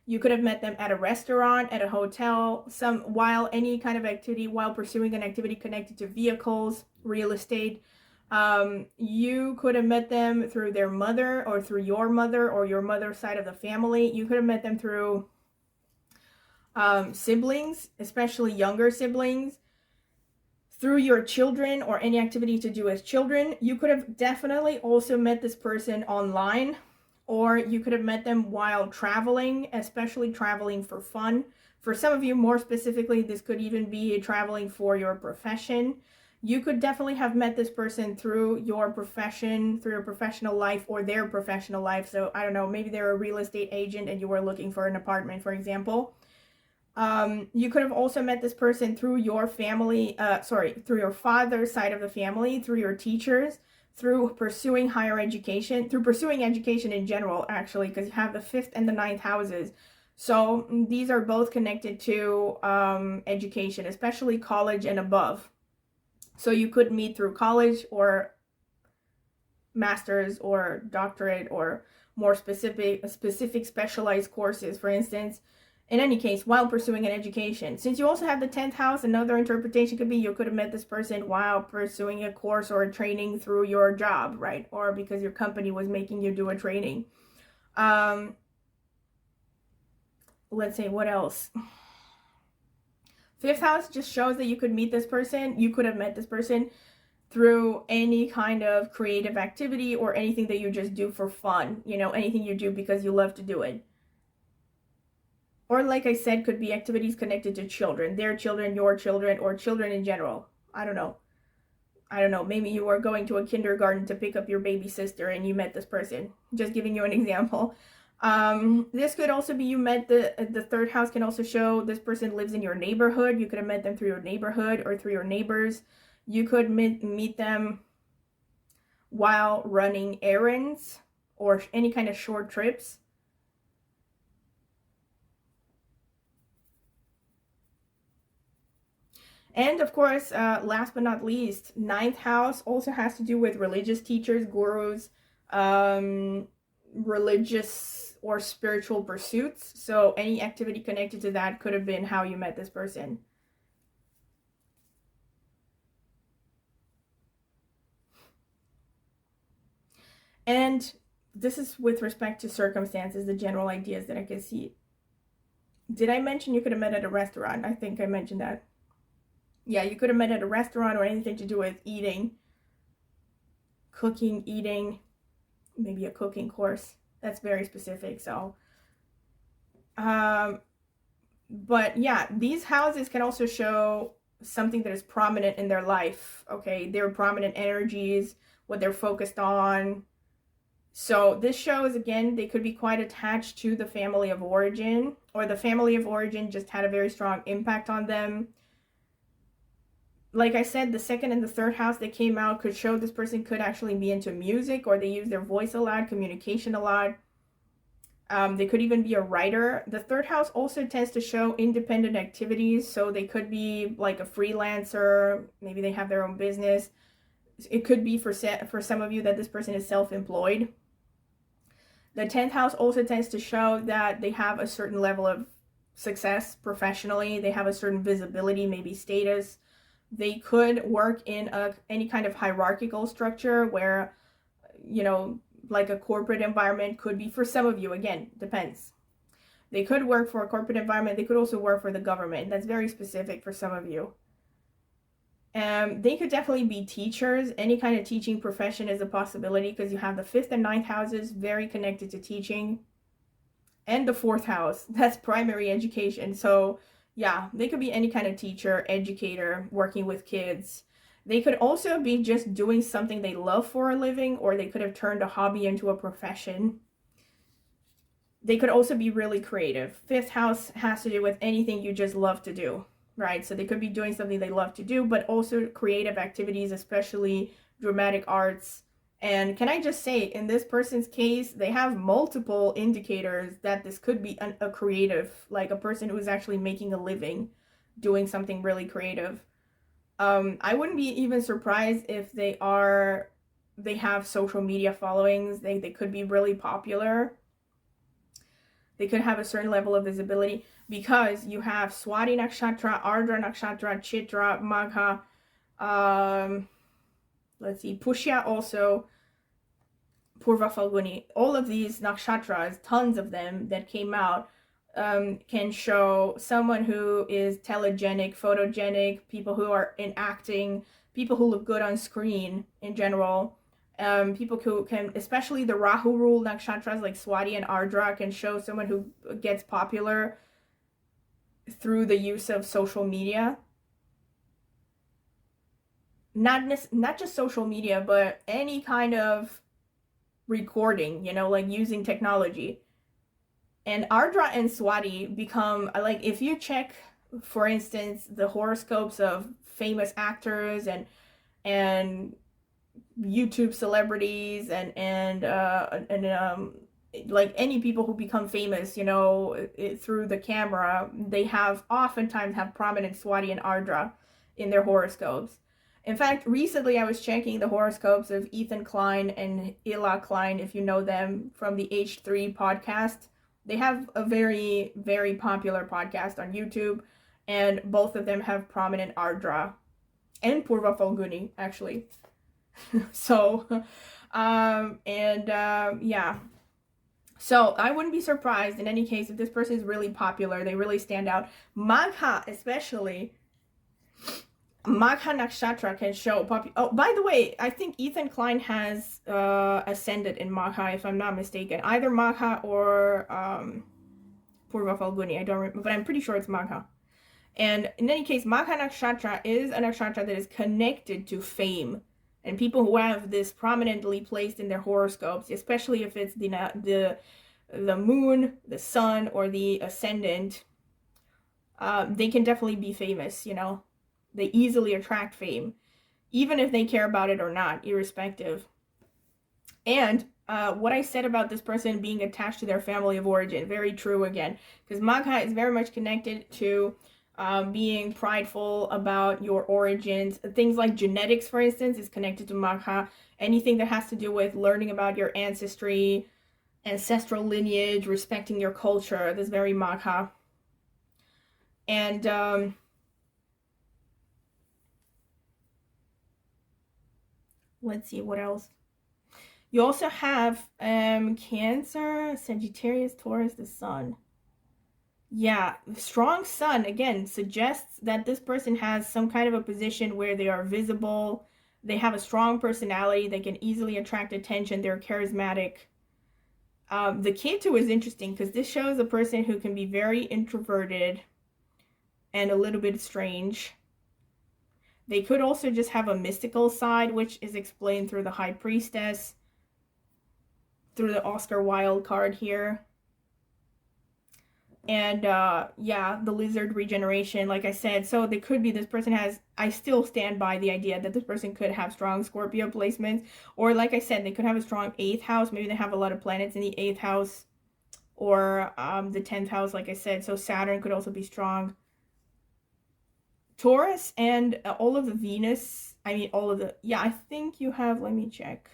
You could have met them at a restaurant, at a hotel, while any kind of activity, while pursuing an activity connected to vehicles, real estate. You could have met them through their mother or through your mother or your mother's side of the family. You could have met them through siblings, especially younger siblings, through your children or any activity to do with children. You could have definitely also met this person online, or you could have met them while traveling, especially traveling for fun. For some of you, more specifically, this could even be traveling for your profession. You could definitely have met this person through your profession, through your professional life or their professional life. So I don't know, maybe they're a real estate agent and you were looking for an apartment, for example. You could have also met this person through your family, through your father's side of the family, through your teachers, through pursuing higher education, through pursuing education in general, actually, because you have the 5th and the 9th houses. So these are both connected to education, especially college and above. So you could meet through college or master's or doctorate or more specific specialized courses, for instance. In any case, while pursuing an education. Since you also have the 10th house, another interpretation could be you could have met this person while pursuing a course or a training through your job, right? Or because your company was making you do a training. Let's say, what else? 5th house just shows that you could meet this person. You could have met this person through any kind of creative activity or anything that you just do for fun. You know, anything you do because you love to do it. Or like I said, could be activities connected to children, their children, your children, or children in general. I don't know. Maybe you were going to a kindergarten to pick up your baby sister and you met this person. Just giving you an example. This could also be you met the 3rd house can also show this person lives in your neighborhood. You could have met them through your neighborhood or through your neighbors. You could meet them while running errands or any kind of short trips. And of course, last but not least, 9th house also has to do with religious teachers, gurus, religious or spiritual pursuits. So any activity connected to that could have been how you met this person. And this is with respect to circumstances, the general ideas that I can see. Did I mention you could have met at a restaurant? I think I mentioned that. Yeah, you could have met at a restaurant or anything to do with eating, cooking, eating, maybe a cooking course. That's very specific. So, but yeah, these houses can also show something that is prominent in their life. Okay, their prominent energies, what they're focused on. So this shows, again, they could be quite attached to the family of origin, or the family of origin just had a very strong impact on them. Like I said, the 2nd and the 3rd house that came out could show this person could actually be into music, or they use their voice a lot, communication a lot. They could even be a writer. The 3rd house also tends to show independent activities, so they could be like a freelancer. Maybe they have their own business. It could be for some of you that this person is self-employed. The 10th house also tends to show that they have a certain level of success professionally. They have a certain visibility, maybe status. They could work in any kind of hierarchical structure where, you know, like a corporate environment could be for some of you. Again, depends. They could work for a corporate environment. They could also work for the government. That's very specific for some of you. They could definitely be teachers. Any kind of teaching profession is a possibility because you have the 5th and 9th houses very connected to teaching. And the 4th house, that's primary education. So yeah, they could be any kind of teacher, educator, working with kids. They could also be just doing something they love for a living, or they could have turned a hobby into a profession. They could also be really creative. 5th house has to do with anything you just love to do, right? So they could be doing something they love to do, but also creative activities, especially dramatic arts. And can I just say, in this person's case, they have multiple indicators that this could be a creative, like a person who is actually making a living doing something really creative. I wouldn't be even surprised if they have social media followings. They could be really popular. They could have a certain level of visibility because you have Swati Nakshatra, Ardra Nakshatra, Chitra, Magha, let's see, Pushya also, Purva Falguni. All of these nakshatras, tons of them that came out, can show someone who is telegenic, photogenic, people who are in acting, people who look good on screen in general. People who can, especially the Rahu rule nakshatras like Swati and Ardra, can show someone who gets popular through the use of social media. Not just social media, but any kind of recording, you know, like using technology. And Ardra and Swati become, like, if you check, for instance, the horoscopes of famous actors and YouTube celebrities and like any people who become famous, you know, through the camera, they have oftentimes have prominent Swati and Ardra in their horoscopes. In fact, recently I was checking the horoscopes of Ethan Klein and Ila Klein, if you know them from the H3 podcast. They have a very, very popular podcast on YouTube, and both of them have prominent Ardra and Purva Falguni, actually. So, yeah. So I wouldn't be surprised in any case if this person is really popular. They really stand out. Magha, especially. Magha Nakshatra can show oh, by the way, I think Ethan Klein has ascended in Magha, if I'm not mistaken. Either Magha or Purva Falguni. I don't remember, but I'm pretty sure it's Magha. And in any case, Magha Nakshatra is a nakshatra that is connected to fame. And people who have this prominently placed in their horoscopes, especially if it's the moon, the sun, or the ascendant, they can definitely be famous, you know. They easily attract fame, even if they care about it or not, irrespective. And what I said about this person being attached to their family of origin, very true again, because Magha is very much connected to being prideful about your origins. Things like genetics, for instance, is connected to Magha. Anything that has to do with learning about your ancestry, ancestral lineage, respecting your culture, that's very Magha. And let's see what else. You also have Cancer, Sagittarius, Taurus, the Sun. Yeah, strong sun, again, suggests that this person has some kind of a position where they are visible, they have a strong personality, they can easily attract attention, they're charismatic. The Ketu is interesting because this shows a person who can be very introverted and a little bit strange. They could also just have a mystical side, which is explained through the High Priestess, through the Oscar Wilde card here. And yeah, the lizard regeneration, like I said. So they could be, this person has, I still stand by the idea that this person could have strong Scorpio placements, or like I said, they could have a strong 8th house. Maybe they have a lot of planets in the 8th house, or the 10th house, like I said. So Saturn could also be strong. Taurus and all of the Venus, I mean all of the, yeah, I think you have, let me check.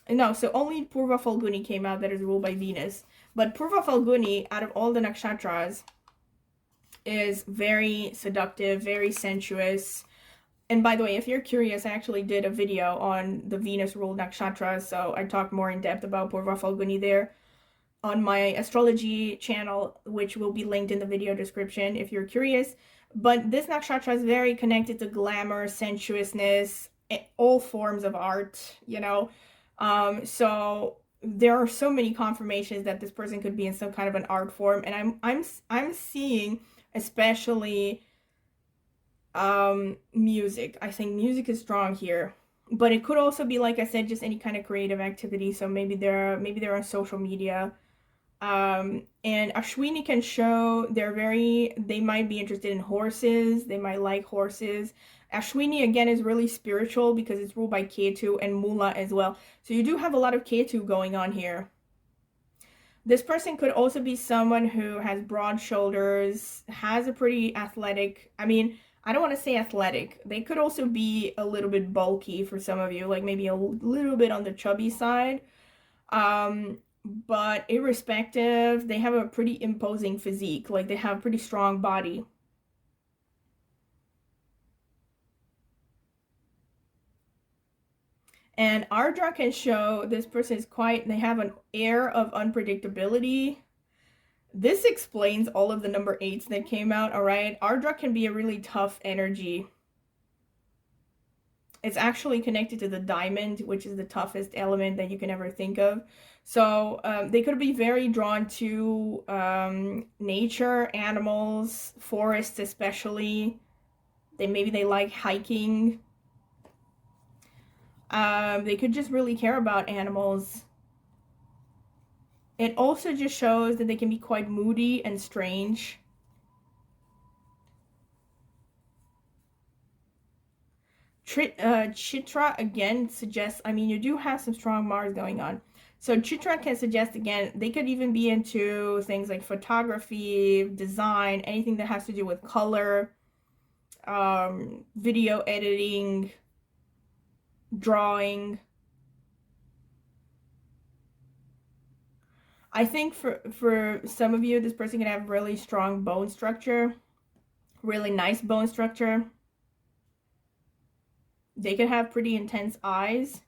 No, so only Purva Falguni came out that is ruled by Venus. But Purva Falguni, out of all the nakshatras, is very seductive, very sensuous. And by the way, if you're curious, I actually did a video on the Venus-ruled nakshatras, so I talked more in depth about Purva Falguni there on my astrology channel, which will be linked in the video description if you're curious. But this nakshatra is very connected to glamour, sensuousness, all forms of art, you know. So there are so many confirmations that this person could be in some kind of an art form, and I'm seeing especially music. I think music is strong here, but it could also be, like I said, just any kind of creative activity. So maybe they're on social media. And Ashwini can show they might be interested in horses. They might like horses. Ashwini, again, is really spiritual because it's ruled by Ketu and Mula as well. So you do have a lot of Ketu going on here. This person could also be someone who has broad shoulders, has a pretty athletic, I mean, I don't want to say athletic. They could also be a little bit bulky for some of you, like maybe a little bit on the chubby side. But irrespective, they have a pretty imposing physique. Like, they have a pretty strong body. And Ardra can show this person is they have an air of unpredictability. This explains all of the number 8s that came out, all right? Ardra can be a really tough energy. It's actually connected to the diamond, which is the toughest element that you can ever think of. So they could be very drawn to nature, animals, forests especially. Maybe they like hiking. They could just really care about animals. It also just shows that they can be quite moody and strange. Chitra again suggests, I mean, you do have some strong Mars going on. So Chitra can suggest, again, they could even be into things like photography, design, anything that has to do with color, video editing, drawing. I think for some of you, this person can have really strong bone structure, really nice bone structure. They could have pretty intense eyes.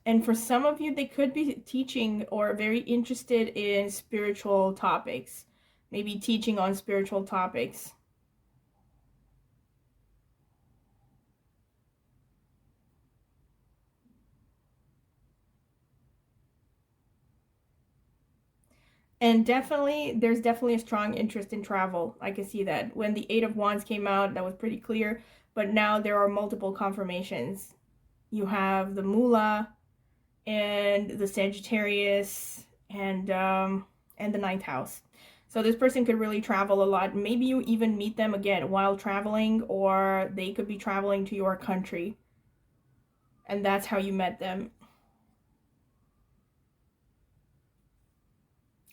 And for some of you, they could be teaching or very interested in spiritual topics, maybe teaching on spiritual topics. And definitely, there's definitely a strong interest in travel. I can see that. When the Eight of Wands came out, that was pretty clear. But now there are multiple confirmations. You have the Moolah and the Sagittarius and the ninth house. So this person could really travel a lot. Maybe you even meet them again while traveling, or they could be traveling to your country. And that's how you met them.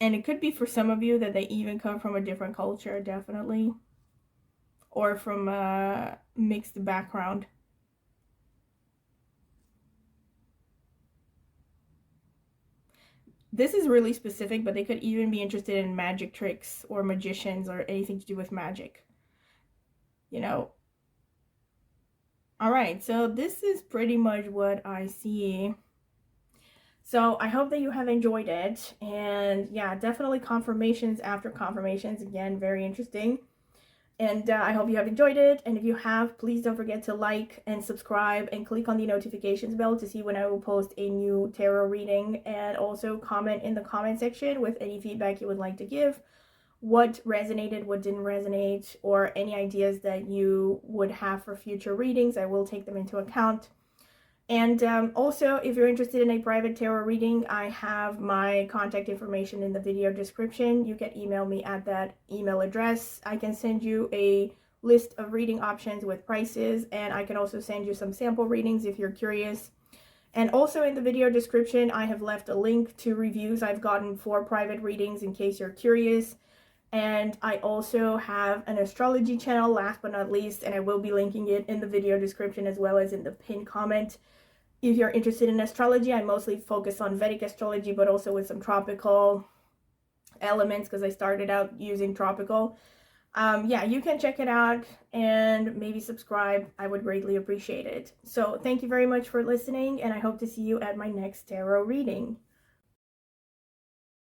And it could be for some of you that they even come from a different culture, definitely. Or from a mixed background. This is really specific, but they could even be interested in magic tricks or magicians or anything to do with magic. You know. Alright, so this is pretty much what I see. So I hope that you have enjoyed it. And yeah, definitely confirmations after confirmations. Again, very interesting. And I hope you have enjoyed it. And if you have, please don't forget to like and subscribe and click on the notifications bell to see when I will post a new tarot reading. And also comment in the comment section with any feedback you would like to give. What resonated, what didn't resonate, or any ideas that you would have for future readings. I will take them into account. And also, if you're interested in a private tarot reading, I have my contact information in the video description. You can email me at that email address. I can send you a list of reading options with prices, and I can also send you some sample readings if you're curious. And also in the video description, I have left a link to reviews I've gotten for private readings in case you're curious. And I also have an astrology channel, last but not least, and I will be linking it in the video description as well as in the pinned comment. If you're interested in astrology, I mostly focus on Vedic astrology, but also with some tropical elements because I started out using tropical. Yeah, you can check it out and maybe subscribe. I would greatly appreciate it. So thank you very much for listening, and I hope to see you at my next tarot reading.